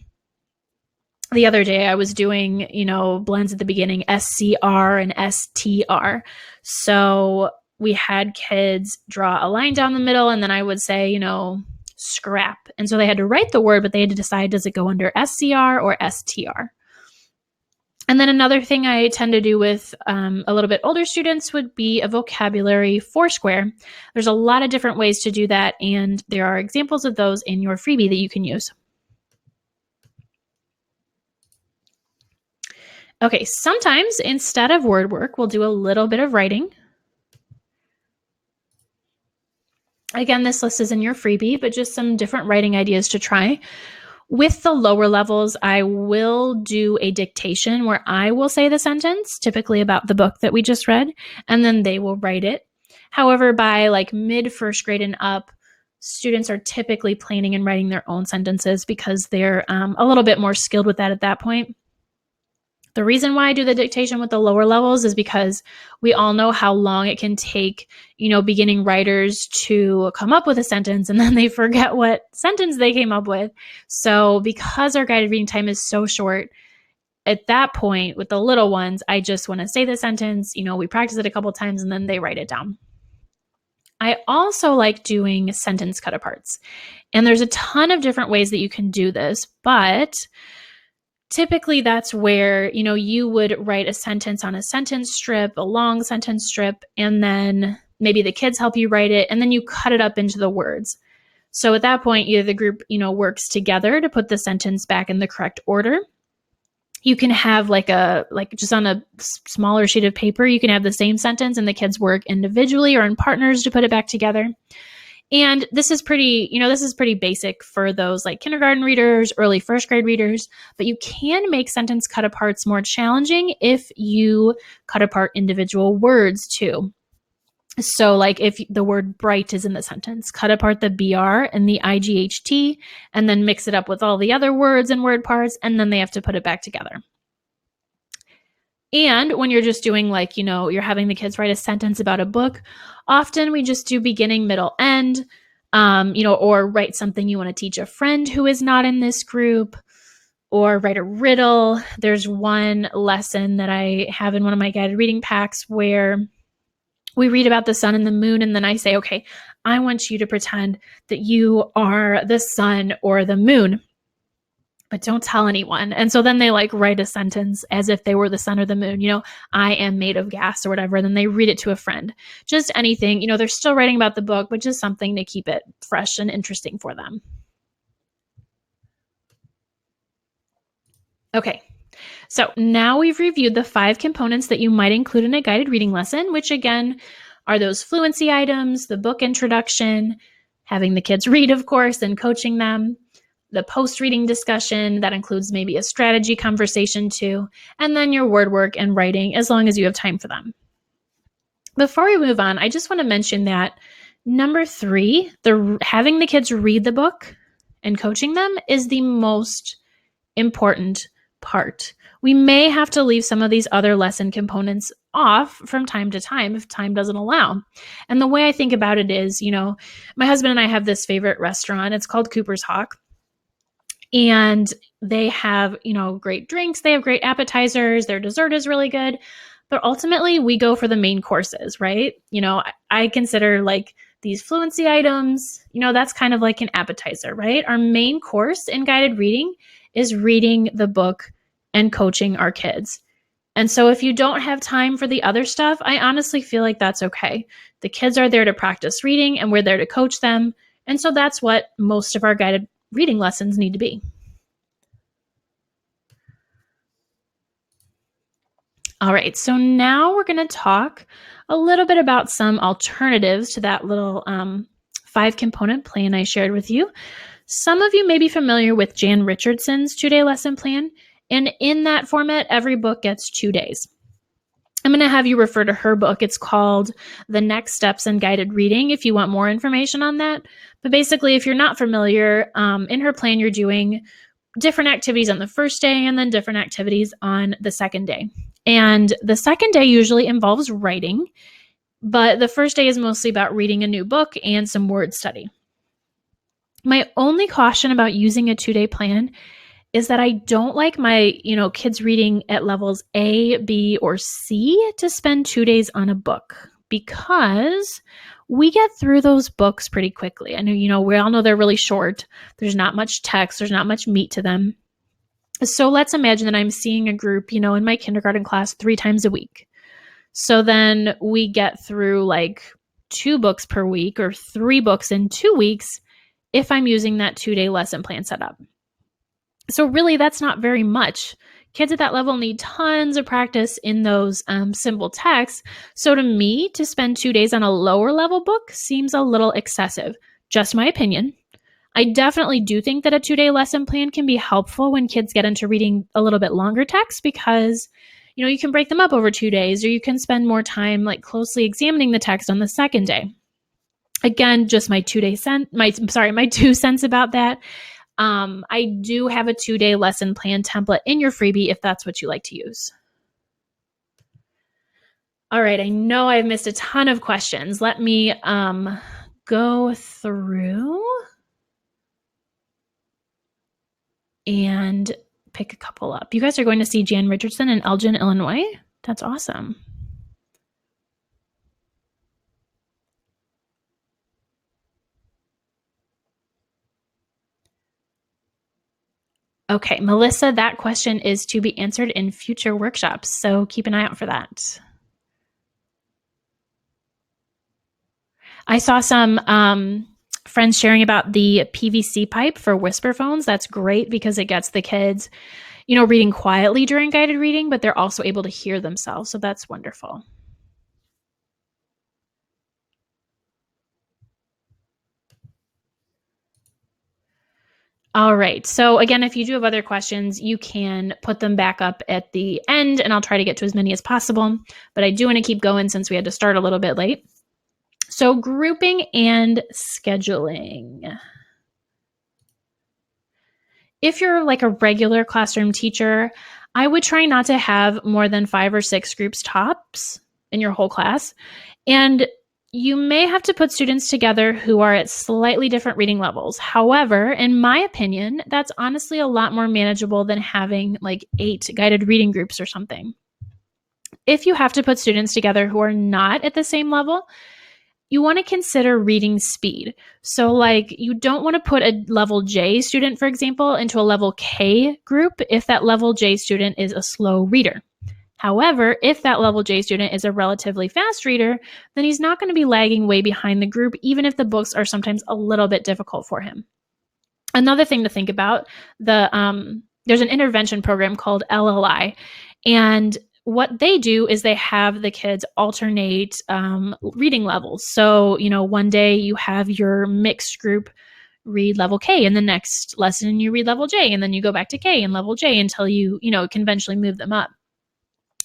other day I was doing, blends at the beginning, SCR and STR. So we had kids draw a line down the middle, and then I would say, scrap. And so they had to write the word, but they had to decide, does it go under SCR or STR? And then another thing I tend to do with a little bit older students would be a vocabulary foursquare. There's a lot of different ways to do that, and there are examples of those in your freebie that you can use. Okay, sometimes instead of word work, we'll do a little bit of writing. Again, this list is in your freebie, but just some different writing ideas to try. With the lower levels, I will do a dictation where I will say the sentence, typically about the book that we just read, and then they will write it. However, by mid first grade and up, students are typically planning and writing their own sentences because they're a little bit more skilled with that at that point. The reason why I do the dictation with the lower levels is because we all know how long it can take, beginning writers to come up with a sentence and then they forget what sentence they came up with. So because our guided reading time is so short, at that point with the little ones, I just want to say the sentence, we practice it a couple times and then they write it down. I also like doing sentence cut aparts. And there's a ton of different ways that you can do this, but typically that's where, you would write a sentence on a sentence strip, a long sentence strip, and then maybe the kids help you write it, and then you cut it up into the words. So at that point, either the group, works together to put the sentence back in the correct order. You can have like just on a smaller sheet of paper, you can have the same sentence and the kids work individually or in partners to put it back together. And this is pretty basic for those like kindergarten readers, early first grade readers, but you can make sentence cut aparts more challenging if you cut apart individual words too. So like if the word bright is in the sentence, cut apart the BR and the IGHT and then mix it up with all the other words and word parts, and then they have to put it back together. And when you're just doing like, you're having the kids write a sentence about a book, often we just do beginning, middle, end, or write something you want to teach a friend who is not in this group, or write a riddle. There's one lesson that I have in one of my guided reading packs where we read about the sun and the moon, and then I say, okay, I want you to pretend that you are the sun or the moon, but don't tell anyone. And so then they like write a sentence as if they were the sun or the moon, I am made of gas or whatever. And then they read it to a friend, just anything, they're still writing about the book, but just something to keep it fresh and interesting for them. Okay. So now we've reviewed the 5 components that you might include in a guided reading lesson, which again are those fluency items, the book introduction, having the kids read, of course, and coaching them, the post-reading discussion that includes maybe a strategy conversation too, and then your word work and writing as long as you have time for them. Before we move on, I just want to mention that number 3, having the kids read the book and coaching them is the most important part. We may have to leave some of these other lesson components off from time to time if time doesn't allow. And the way I think about it is, my husband and I have this favorite restaurant. It's called Cooper's Hawk. And they have, great drinks. They have great appetizers. Their dessert is really good. But ultimately, we go for the main courses, right? I consider like these fluency items, that's kind of like an appetizer, right? Our main course in guided reading is reading the book and coaching our kids. And so if you don't have time for the other stuff, I honestly feel like that's okay. The kids are there to practice reading and we're there to coach them. And so that's what most of our guided reading lessons need to be. All right, so now we're going to talk a little bit about some alternatives to that little 5-component plan I shared with you. Some of you may be familiar with Jan Richardson's 2-day lesson plan, and in that format, every book gets 2 days. I'm going to have you refer to her book. It's called The Next Steps in Guided Reading if you want more information on that. But basically, if you're not familiar, in her plan, you're doing different activities on the first day and then different activities on the second day. And the second day usually involves writing, but the first day is mostly about reading a new book and some word study. My only caution about using a 2-day plan is that I don't like my, kids reading at levels A, B, or C to spend 2 days on a book, because we get through those books pretty quickly. I know, we all know they're really short. There's not much text. There's not much meat to them. So let's imagine that I'm seeing a group, in my kindergarten class 3 times a week. So then we get through like 2 books per week or 3 books in 2 weeks if I'm using that 2-day lesson plan setup. So really, that's not very much. Kids at that level need tons of practice in those simple texts. So to me, to spend 2 days on a lower level book seems a little excessive. Just my opinion. I definitely do think that a 2-day lesson plan can be helpful when kids get into reading a little bit longer text, because you can break them up over 2 days, or you can spend more time like closely examining the text on the second day. Again, just my 2 cents about that. I do have a 2-day lesson plan template in your freebie if that's what you like to use. All right, I know I've missed a ton of questions. Let me go through and pick a couple up. You guys are going to see Jan Richardson in Elgin, Illinois. That's awesome. Okay, Melissa, that question is to be answered in future workshops, so keep an eye out for that. I saw some friends sharing about the PVC pipe for whisper phones. That's great because it gets the kids, reading quietly during guided reading, but they're also able to hear themselves. So that's wonderful. All right. So again, if you do have other questions, you can put them back up at the end and I'll try to get to as many as possible. But I do want to keep going since we had to start a little bit late. So grouping and scheduling. If you're like a regular classroom teacher, I would try not to have more than 5 or 6 groups tops in your whole class. And you may have to put students together who are at slightly different reading levels. However, in my opinion, that's honestly a lot more manageable than having like 8 guided reading groups or something. If you have to put students together who are not at the same level, you want to consider reading speed. So like you don't want to put a level J student, for example, into a level K group if that level J student is a slow reader. However, if that level J student is a relatively fast reader, then he's not going to be lagging way behind the group, even if the books are sometimes a little bit difficult for him. Another thing to think about, there's an intervention program called LLI, and what they do is they have the kids alternate reading levels. So, one day you have your mixed group read level K, and the next lesson you read level J, and then you go back to K and level J until you can eventually move them up.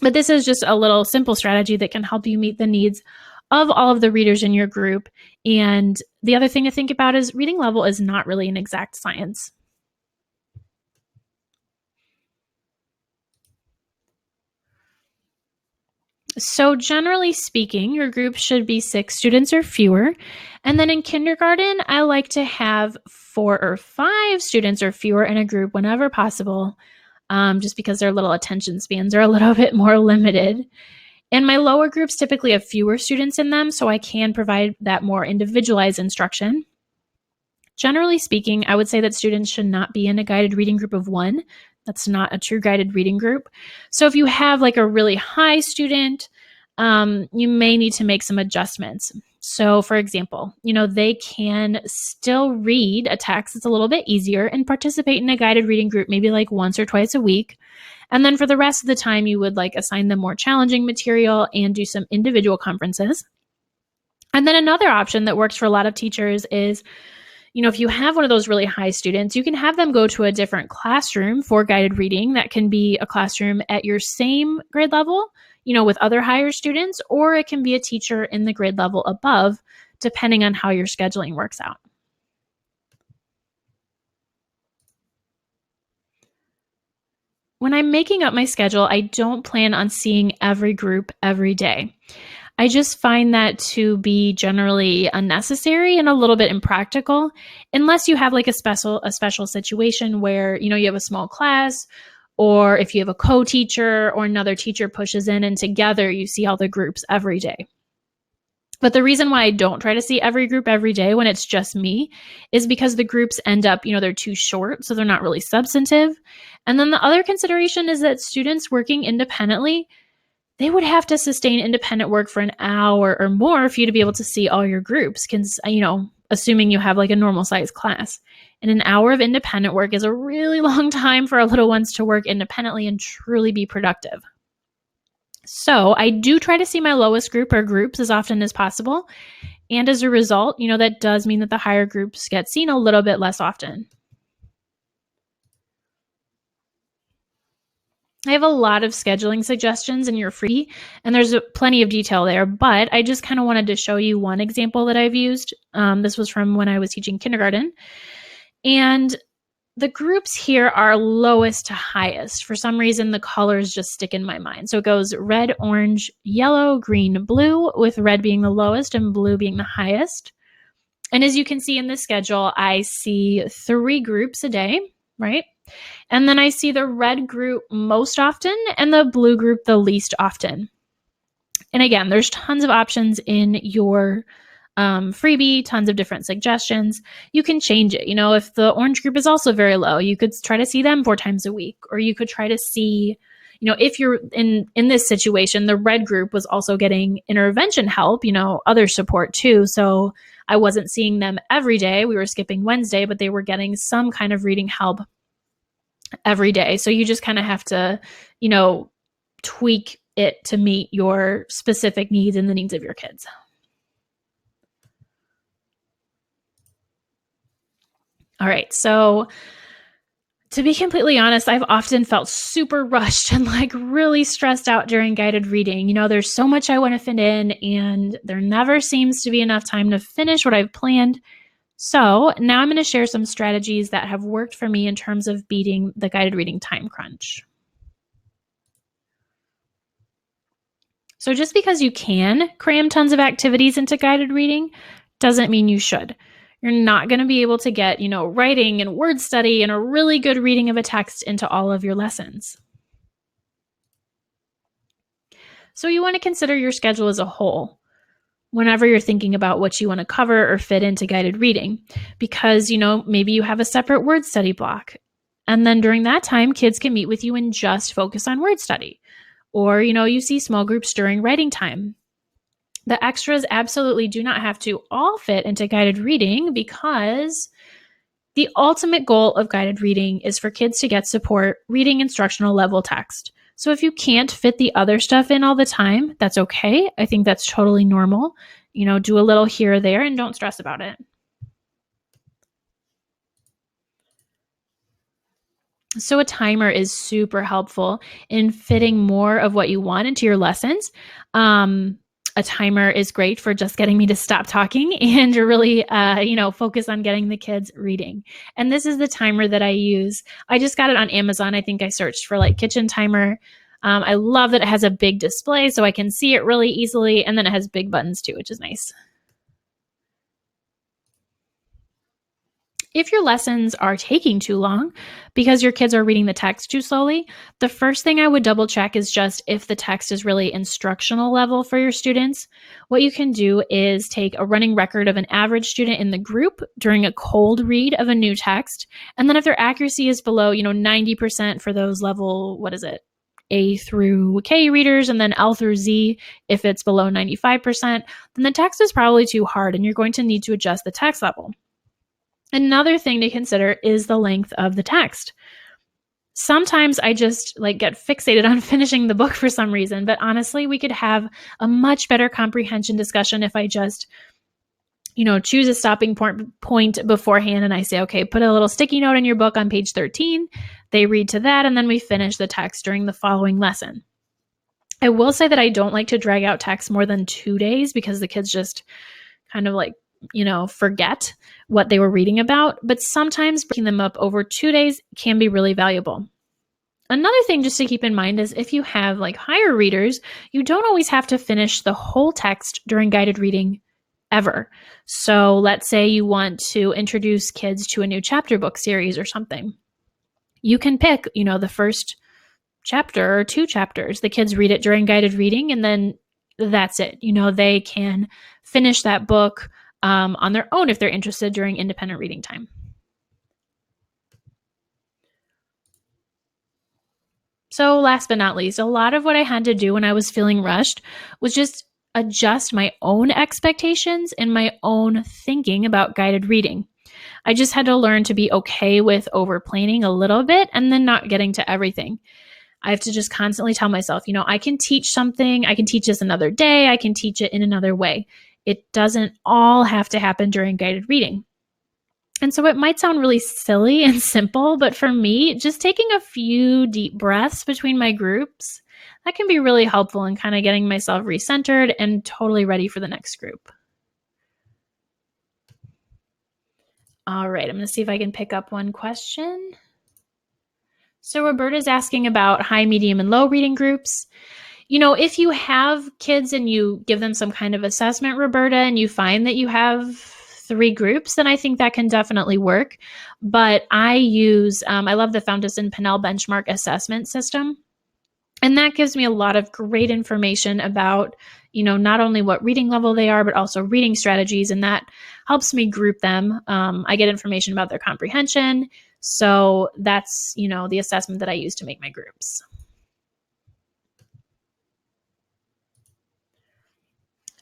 But this is just a little simple strategy that can help you meet the needs of all of the readers in your group. And the other thing to think about is reading level is not really an exact science. So generally speaking, your group should be 6 students or fewer. And then in kindergarten, I like to have 4 or 5 students or fewer in a group whenever possible, just because their little attention spans are a little bit more limited. And my lower groups typically have fewer students in them, so I can provide that more individualized instruction. Generally speaking, I would say that students should not be in a guided reading group of 1. That's not a true guided reading group. So if you have like a really high student, you may need to make some adjustments. So for example, they can still read a text that's a little bit easier and participate in a guided reading group maybe like once or twice a week. And then for the rest of the time, you would like assign them more challenging material and do some individual conferences. And then another option that works for a lot of teachers is, if you have one of those really high students, you can have them go to a different classroom for guided reading. That can be a classroom at your same grade level, with other higher students, or it can be a teacher in the grade level above, depending on how your scheduling works out. When I'm making up my schedule, I don't plan on seeing every group every day. I just find that to be generally unnecessary and a little bit impractical, unless you have like a special situation where, you have a small class, or if you have a co-teacher or another teacher pushes in and together you see all the groups every day. But the reason why I don't try to see every group every day when it's just me is because the groups end up, they're too short, so they're not really substantive. And then the other consideration is that students working independently, they would have to sustain independent work for an hour or more for you to be able to see all your groups, assuming you have like a normal size class. And an hour of independent work is a really long time for our little ones to work independently and truly be productive. So I do try to see my lowest group or groups as often as possible. And as a result, that does mean that the higher groups get seen a little bit less often. I have a lot of scheduling suggestions in your free, and there's plenty of detail there, but I just kind of wanted to show you one example that I've used. This was from when I was teaching kindergarten. And the groups here are lowest to highest. For some reason, the colors just stick in my mind. So it goes red, orange, yellow, green, blue, with red being the lowest and blue being the highest. And as you can see in the schedule, I see 3 groups a day, right? And then I see the red group most often and the blue group the least often. And again, there's tons of options in your freebie, tons of different suggestions. You can change it. If the orange group is also very low, you could try to see them 4 times a week, or you could try to see, if you're in this situation, the red group was also getting intervention help, other support too. So I wasn't seeing them every day. We were skipping Wednesday, but they were getting some kind of reading help every day. So you just kind of have to, tweak it to meet your specific needs and the needs of your kids. All right. So to be completely honest, I've often felt super rushed and really stressed out during guided reading. There's so much I want to fit in, and there never seems to be enough time to finish what I've planned. So now I'm going to share some strategies that have worked for me in terms of beating the guided reading time crunch. So just because you can cram tons of activities into guided reading doesn't mean you should. You're not going to be able to get, writing and word study and a really good reading of a text into all of your lessons. So you want to consider your schedule as a whole whenever you're thinking about what you want to cover or fit into guided reading, because, maybe you have a separate word study block. And then during that time, kids can meet with you and just focus on word study. Or, you see small groups during writing time. The extras absolutely do not have to all fit into guided reading, because the ultimate goal of guided reading is for kids to get support reading instructional level text. So if you can't fit the other stuff in all the time, that's okay. I think that's totally normal. Do a little here or there and don't stress about it. So a timer is super helpful in fitting more of what you want into your lessons. A timer is great for just getting me to stop talking and to really, focus on getting the kids reading. And this is the timer that I use. I just got it on Amazon. I think I searched for kitchen timer. I love that it has a big display so I can see it really easily. And then it has big buttons too, which is nice. If your lessons are taking too long because your kids are reading the text too slowly, the first thing I would double check is just if the text is really instructional level for your students. What you can do is take a running record of an average student in the group during a cold read of a new text. And then if their accuracy is below, 90% for those level, A through K readers, and then L through Z, if it's below 95%, then the text is probably too hard and you're going to need to adjust the text level. Another thing to consider is the length of the text. Sometimes I just get fixated on finishing the book for some reason, but honestly, we could have a much better comprehension discussion if I just, choose a stopping point beforehand and I say, okay, put a little sticky note in your book on page 13. They read to that, and then we finish the text during the following lesson. I will say that I don't like to drag out text more than 2 days because the kids just kind of forget what they were reading about, but sometimes breaking them up over 2 days can be really valuable. Another thing just to keep in mind is if you have higher readers, you don't always have to finish the whole text during guided reading ever. So let's say you want to introduce kids to a new chapter book series or something. You can pick, the first chapter or 2 chapters. The kids read it during guided reading, and then that's it. They can finish that book on their own if they're interested during independent reading time. So last but not least, a lot of what I had to do when I was feeling rushed was just adjust my own expectations and my own thinking about guided reading. I just had to learn to be okay with over planning a little bit and then not getting to everything. I have to just constantly tell myself, I can teach something, I can teach this another day, I can teach it in another way. It doesn't all have to happen during guided reading. And so it might sound really silly and simple, but for me, just taking a few deep breaths between my groups, that can be really helpful in kind of getting myself recentered and totally ready for the next group. All right, I'm going to see if I can pick up one question. So Roberta's asking about high, medium, and low reading groups. If you have kids and you give them some kind of assessment, Roberta, and you find that you have 3 groups, then I think that can definitely work. But I love the Fountas and Pinnell benchmark assessment system. And that gives me a lot of great information about, not only what reading level they are, but also reading strategies. And that helps me group them. I get information about their comprehension. So that's, the assessment that I use to make my groups.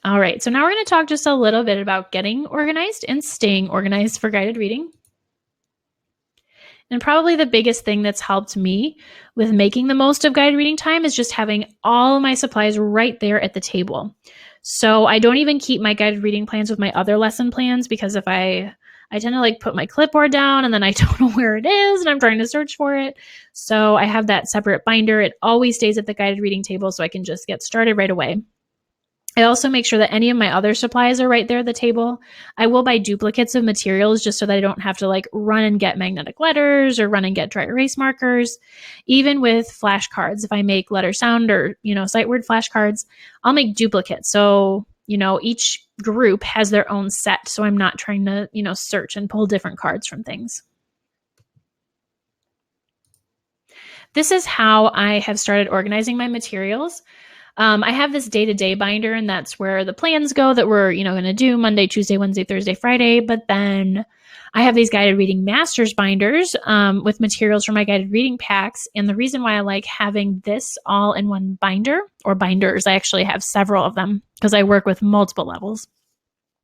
All right, so now we're going to talk just a little bit about getting organized and staying organized for guided reading. And probably the biggest thing that's helped me with making the most of guided reading time is just having all of my supplies right there at the table. So I don't even keep my guided reading plans with my other lesson plans, because if I tend to put my clipboard down and then I don't know where it is and I'm trying to search for it. So I have that separate binder. It always stays at the guided reading table so I can just get started right away. I also make sure that any of my other supplies are right there at the table. I will buy duplicates of materials just so that I don't have to run and get magnetic letters or run and get dry erase markers. Even with flashcards, if I make letter sound or, sight word flashcards, I'll make duplicates. So, each group has their own set. So I'm not trying to, search and pull different cards from things. This is how I have started organizing my materials. I have this day-to-day binder, and that's where the plans go that we're, going to do Monday, Tuesday, Wednesday, Thursday, Friday. But then I have these guided reading masters binders with materials for my guided reading packs. And the reason why I like having this all in one binder, or binders, I actually have several of them because I work with multiple levels,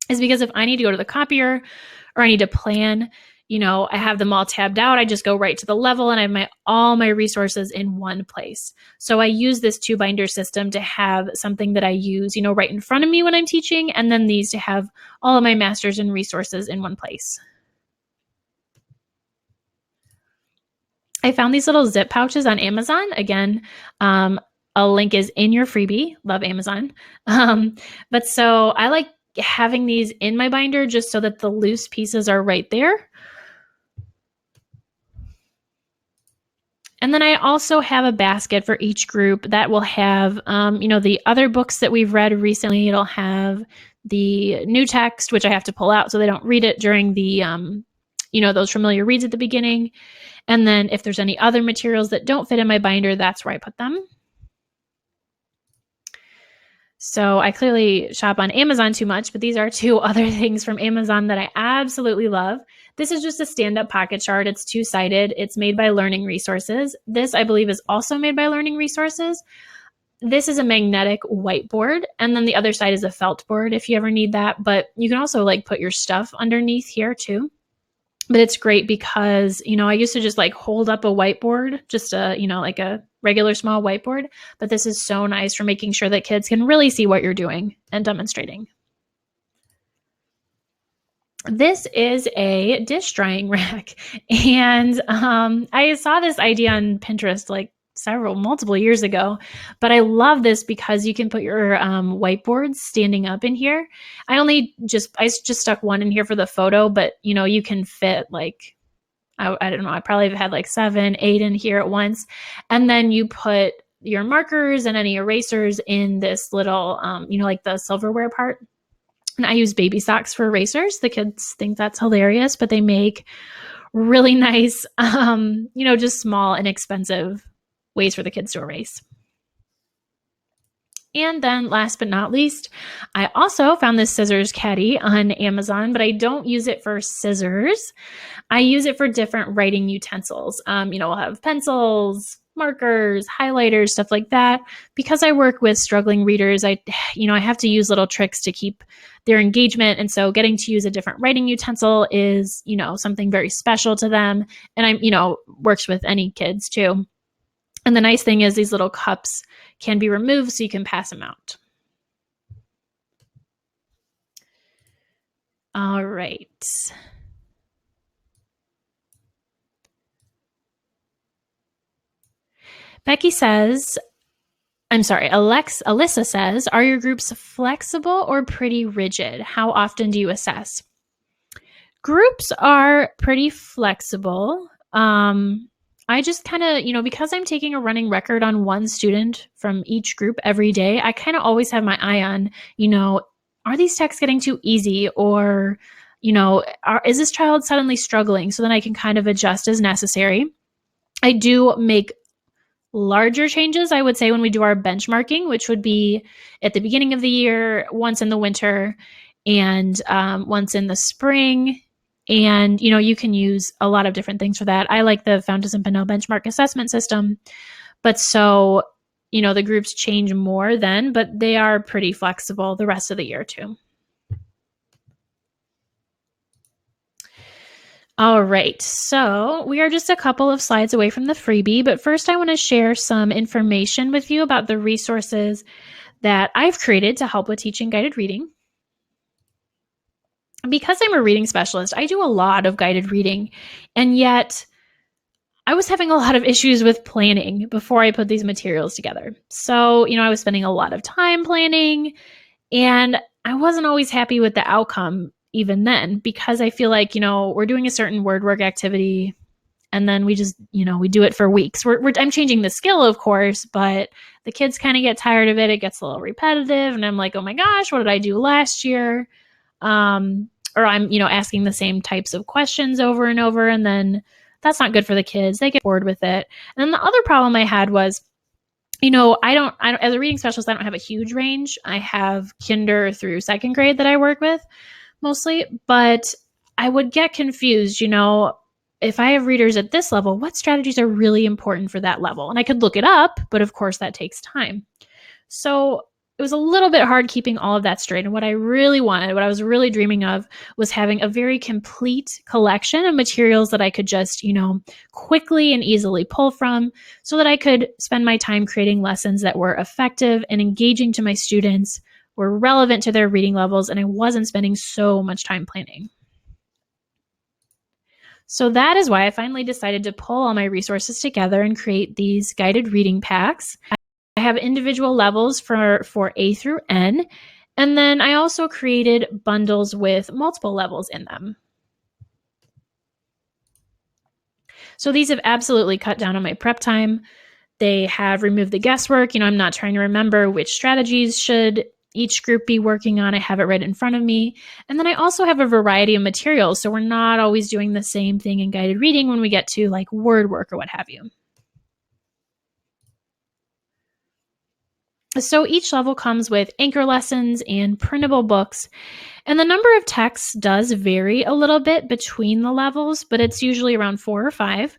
is because if I need to go to the copier or I need to plan, I have them all tabbed out. I just go right to the level and I have all my resources in one place. So I use this 2-binder system to have something that I use, right in front of me when I'm teaching, and then these to have all of my masters and resources in one place. I found these little zip pouches on Amazon. Again, a link is in your freebie. Love Amazon. But so I like having these in my binder just so that the loose pieces are right there. And then I also have a basket for each group that will have, the other books that we've read recently. It'll have the new text, which I have to pull out so they don't read it during the, those familiar reads at the beginning. And then if there's any other materials that don't fit in my binder, that's where I put them. So I clearly shop on Amazon too much, but these are 2 other things from Amazon that I absolutely love. This is just a stand-up pocket chart. It's 2-sided. It's made by Learning Resources. This, I believe, is also made by Learning Resources. This is a magnetic whiteboard, and then the other side is a felt board if you ever need that. But you can also put your stuff underneath here too. But it's great because, I used to just hold up a whiteboard, just a, a regular small whiteboard. But this is so nice for making sure that kids can really see what you're doing and demonstrating. This is a dish drying rack. And I saw this idea on Pinterest multiple years ago, but I love this because you can put your whiteboards standing up in here. I just stuck one in here for the photo, but you can fit I don't know, I probably have had 7, 8 in here at once. And then you put your markers and any erasers in this little, the silverware part. And I use baby socks for erasers. The kids think that's hilarious, but they make really nice, just small, inexpensive ways for the kids to erase. And then last but not least, I also found this scissors caddy on Amazon, but I don't use it for scissors. I use it for different writing utensils. We'll have pencils, markers, highlighters, stuff like that. Because I work with struggling readers, I have to use little tricks to keep their engagement. And so getting to use a different writing utensil is, something very special to them. And works with any kids too. And the nice thing is these little cups can be removed so you can pass them out. All right. Becky says, Alyssa says, are your groups flexible or pretty rigid? How often do you assess? Groups are pretty flexible. I just kind of, because I'm taking a running record on one student from each group every day, I kind of always have my eye on, are these texts getting too easy, or, is this child suddenly struggling? So then I can kind of adjust as necessary. I do make Larger changes, I would say, when we do our benchmarking, which would be at the beginning of the year, once in the winter, and once in the spring. And, you can use a lot of different things for that. I like the Fountas and Pinnell benchmark assessment system. But so, the groups change more then, but they are pretty flexible the rest of the year too. All right, so we are just a couple of slides away from the freebie, but first I want to share some information with you about the resources that I've created to help with teaching guided reading. Because I'm a reading specialist, I do a lot of guided reading, and yet I was having a lot of issues with planning before I put these materials together. So, I was spending a lot of time planning, and I wasn't always happy with the outcome even then, because I feel like, we're doing a certain word work activity and then we just, we do it for weeks. I'm changing the skill, of course, but the kids kind of get tired of it. It gets a little repetitive and I'm like, oh my gosh, what did I do last year? Or I'm, asking the same types of questions over and over, and then that's not good for the kids. They get bored with it. And then the other problem I had was, I don't, as a reading specialist, I don't have a huge range. I have kinder through second grade that I work with mostly, but I would get confused, if I have readers at this level, what strategies are really important for that level? And I could look it up, but of course that takes time. So it was a little bit hard keeping all of that straight. And what I really wanted, what I was really dreaming of, was having a very complete collection of materials that I could just, quickly and easily pull from, so that I could spend my time creating lessons that were effective and engaging to my students, were relevant to their reading levels, and I wasn't spending so much time planning. So that is why I finally decided to pull all my resources together and create these guided reading packs. I have individual levels for A through N, and then I also created bundles with multiple levels in them. So these have absolutely cut down on my prep time. They have removed the guesswork. I'm not trying to remember which strategies should each group be working on. I have it right in front of me. And then I also have a variety of materials, so we're not always doing the same thing in guided reading when we get to like word work or what have you. So each level comes with anchor lessons and printable books, and the number of texts does vary a little bit between the levels, but it's usually around 4 or 5.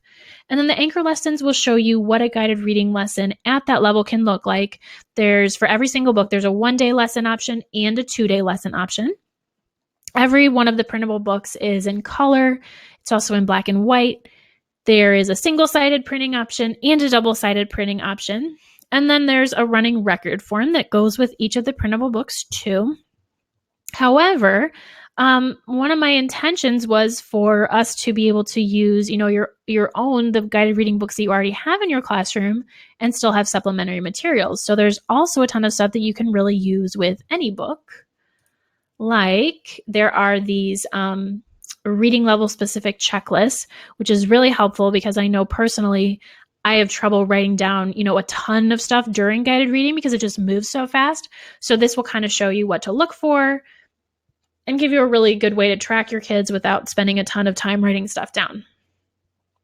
And then the anchor lessons will show you what a guided reading lesson at that level can look like. For every single book, there's a 1-day lesson option and a 2-day lesson option. Every one of the printable books is in color. It's also in black and white. There is a single-sided printing option and a double-sided printing option. And then there's a running record form that goes with each of the printable books too. However, one of my intentions was for us to be able to use, the guided reading books that you already have in your classroom and still have supplementary materials. So there's also a ton of stuff that you can really use with any book. Like there are these reading level specific checklists, which is really helpful because I know personally I have trouble writing down, a ton of stuff during guided reading because it just moves so fast. So this will kind of show you what to look for and give you a really good way to track your kids without spending a ton of time writing stuff down.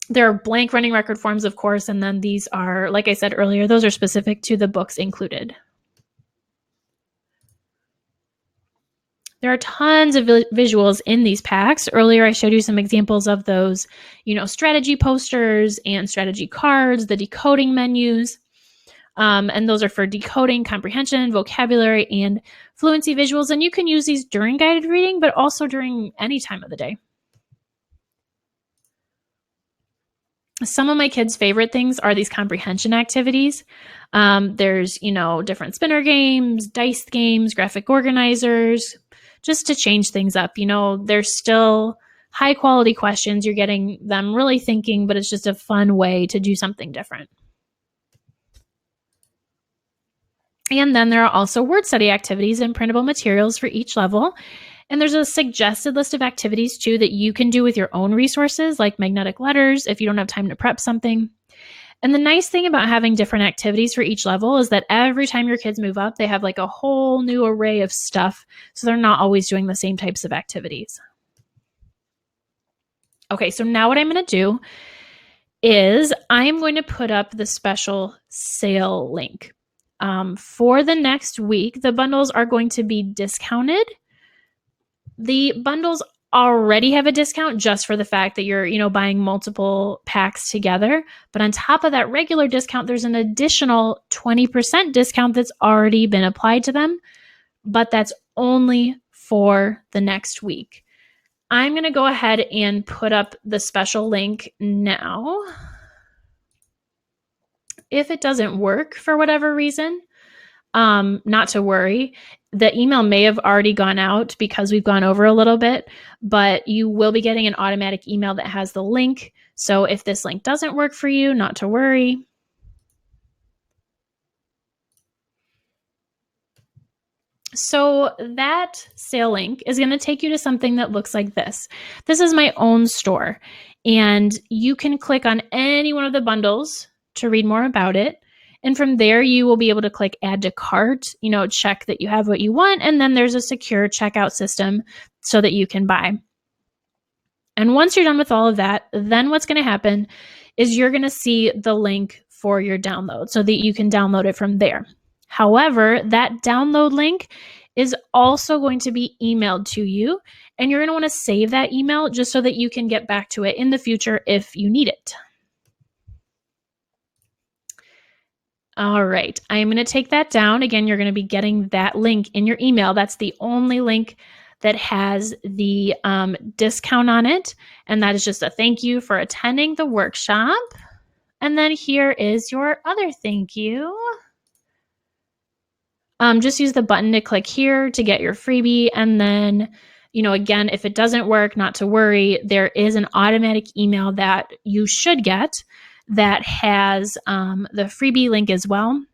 There are blank running record forms, of course, and then these are, like I said earlier, those are specific to the books included. There are tons of visuals in these packs. Earlier, I showed you some examples of those, strategy posters and strategy cards, the decoding menus. And those are for decoding, comprehension, vocabulary, and fluency visuals. And you can use these during guided reading, but also during any time of the day. Some of my kids' favorite things are these comprehension activities. There's, different spinner games, dice games, graphic organizers, just to change things up. There's still high quality questions. You're getting them really thinking, but it's just a fun way to do something different. And then there are also word study activities and printable materials for each level. And there's a suggested list of activities too that you can do with your own resources, like magnetic letters if you don't have time to prep something. And the nice thing about having different activities for each level is that every time your kids move up, they have like a whole new array of stuff. So they're not always doing the same types of activities. Okay, so now what I'm going to do is I am going to put up the special sale link. For the next week, the bundles are going to be discounted. The bundles already have a discount just for the fact that you're, buying multiple packs together. But on top of that regular discount, there's an additional 20% discount that's already been applied to them, but that's only for the next week. I'm going to go ahead and put up the special link now. If it doesn't work for whatever reason, not to worry. The email may have already gone out because we've gone over a little bit, but you will be getting an automatic email that has the link. So if this link doesn't work for you, not to worry. So that sale link is going to take you to something that looks like this. This is my own store, and you can click on any one of the bundles to read more about it. And from there, you will be able to click add to cart, check that you have what you want. And then there's a secure checkout system so that you can buy. And once you're done with all of that, then what's going to happen is you're going to see the link for your download so that you can download it from there. However, that download link is also going to be emailed to you, and you're going to want to save that email just so that you can get back to it in the future if you need it. All right, I'm going to take that down. Again, you're going to be getting that link in your email. That's the only link that has the discount on it. And that is just a thank you for attending the workshop. And then here is your other thank you. Just use the button to click here to get your freebie. And then, again, if it doesn't work, not to worry, there is an automatic email that you should get that has the freebie link as well.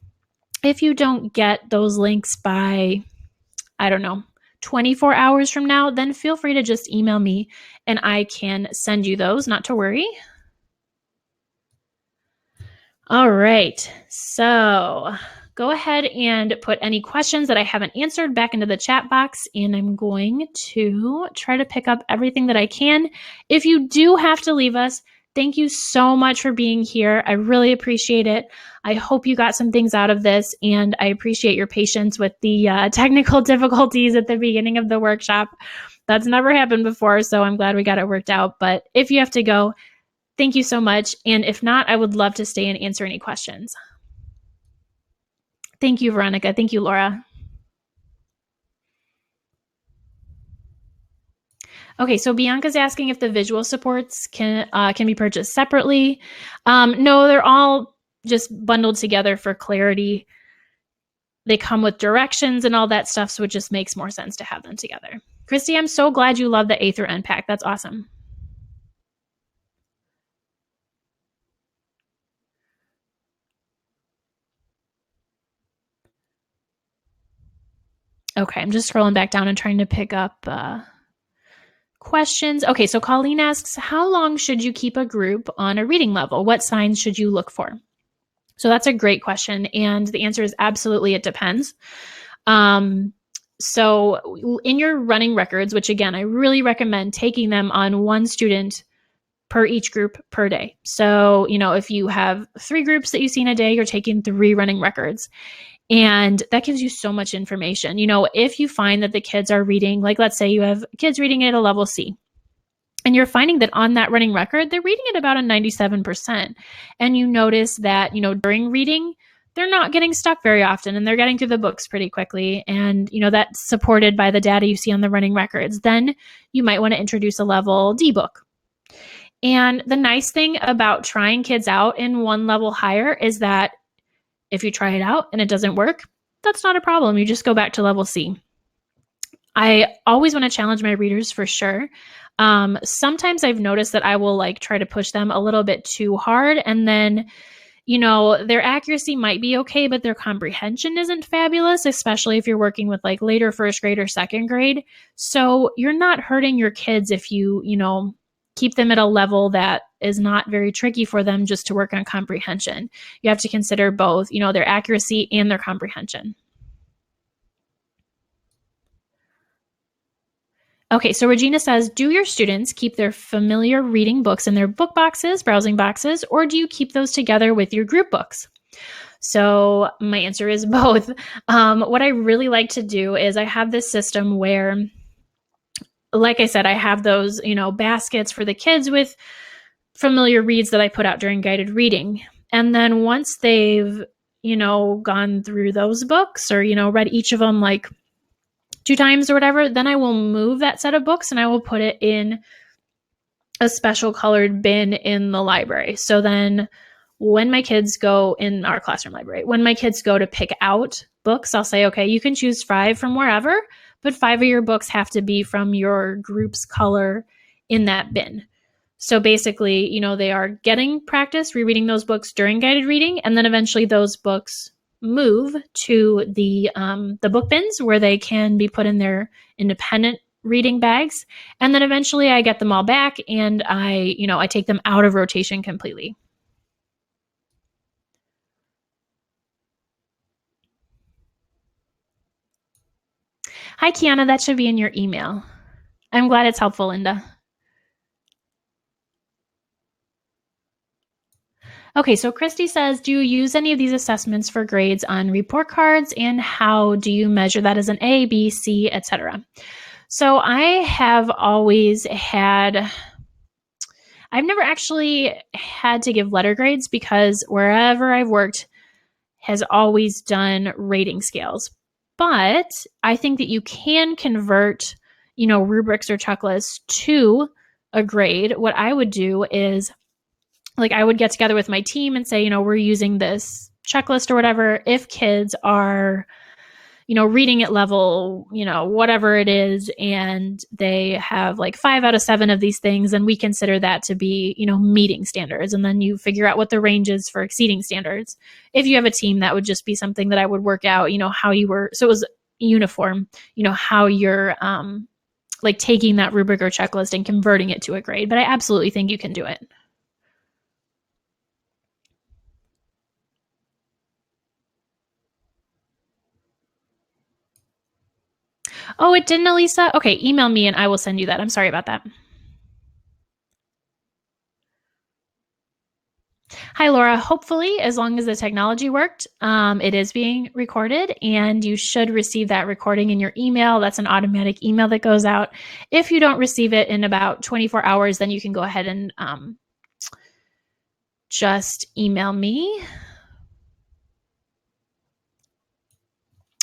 If you don't get those links by, 24 hours from now, then feel free to just email me and I can send you those, not to worry. All right, so go ahead and put any questions that I haven't answered back into the chat box, and I'm going to try to pick up everything that I can. If you do have to leave us, thank you so much for being here. I really appreciate it. I hope you got some things out of this, and I appreciate your patience with the technical difficulties at the beginning of the workshop. That's never happened before, so I'm glad we got it worked out. But if you have to go, thank you so much. And if not, I would love to stay and answer any questions. Thank you, Veronica. Thank you, Laura. Okay, so Bianca's asking if the visual supports can be purchased separately. No, they're all just bundled together for clarity. They come with directions and all that stuff, so it just makes more sense to have them together. Christy, I'm so glad you love the A through N pack. That's awesome. Okay, I'm just scrolling back down and trying to pick up questions. Okay, so Colleen asks, how long should you keep a group on a reading level? What signs should you look for? So that's a great question. And the answer is absolutely, it depends. So in your running records, which again, I really recommend taking them on one student per each group per day. So, if you have 3 groups that you see in a day, you're taking 3 running records. And that gives you so much information. If you find that the kids are reading, like let's say you have kids reading at a level C, and you're finding that on that running record, they're reading at about a 97%. And you notice that, during reading, they're not getting stuck very often and they're getting through the books pretty quickly. And, that's supported by the data you see on the running records. Then you might want to introduce a level D book. And the nice thing about trying kids out in one level higher is that if you try it out and it doesn't work, that's not a problem. You just go back to level C. I always want to challenge my readers for sure. Sometimes I've noticed that I will try to push them a little bit too hard, and then, their accuracy might be okay, but their comprehension isn't fabulous, especially if you're working with later first grade or second grade. So you're not hurting your kids if you, keep them at a level that is not very tricky for them just to work on comprehension. You have to consider both, their accuracy and their comprehension. Okay, so Regina says, do your students keep their familiar reading books in their book boxes, browsing boxes, or do you keep those together with your group books? So my answer is both. What I really like to do is I have this system where, like I said, I have those, baskets for the kids with familiar reads that I put out during guided reading. And then once they've, gone through those books or, read each of them like 2 times or whatever, then I will move that set of books and I will put it in a special colored bin in the library. So then when my kids go in our classroom library, when my kids go to pick out books, I'll say, okay, you can choose 5 from wherever, but 5 of your books have to be from your group's color in that bin. So basically, they are getting practice rereading those books during guided reading, and then eventually those books move to the book bins where they can be put in their independent reading bags. And then eventually I get them all back and I take them out of rotation completely. Hi, Kiana. That should be in your email. I'm glad it's helpful, Linda. Okay, so Christy says, do you use any of these assessments for grades on report cards, and how do you measure that as an A, B, C, etc.? So I have always had, I've never actually had to give letter grades because wherever I've worked has always done rating scales. But I think that you can convert, rubrics or checklists to a grade. What I would do is, like, I would get together with my team and say, we're using this checklist or whatever. If kids are, reading at level, whatever it is, and they have like 5 out of 7 of these things, and we consider that to be, meeting standards. And then you figure out what the range is for exceeding standards. If you have a team, that would just be something that I would work out, how you were, so it was uniform, how you're like taking that rubric or checklist and converting it to a grade. But I absolutely think you can do it. Oh, it didn't, Elisa? Okay, email me and I will send you that. I'm sorry about that. Hi, Laura. Hopefully, as long as the technology worked, it is being recorded and you should receive that recording in your email. That's an automatic email that goes out. If you don't receive it in about 24 hours, then you can go ahead and just email me.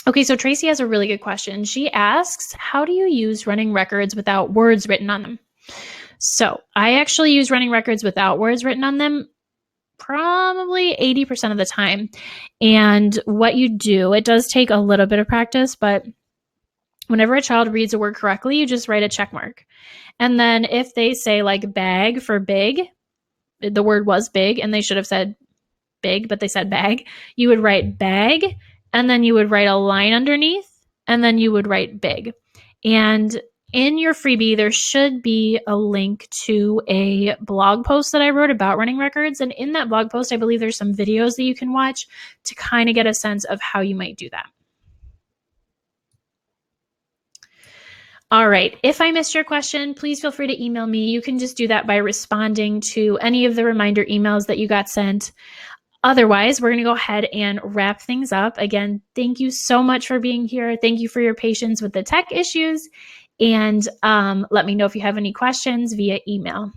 Okay, so Tracy has a really good question. She asks, how do you use running records without words written on them? So I actually use running records without words written on them probably 80% of the time. And what you do, it does take a little bit of practice, but whenever a child reads a word correctly, you just write a check mark. And then if they say like bag for big, the word was big and they should have said big, but they said bag, you would write bag, and then you would write a line underneath, and then you would write big. And in your freebie, there should be a link to a blog post that I wrote about running records. And in that blog post, I believe there's some videos that you can watch to kind of get a sense of how you might do that. All right. If I missed your question, please feel free to email me. You can just do that by responding to any of the reminder emails that you got sent. Otherwise, we're going to go ahead and wrap things up. Again, thank you so much for being here. Thank you for your patience with the tech issues. And let me know if you have any questions via email.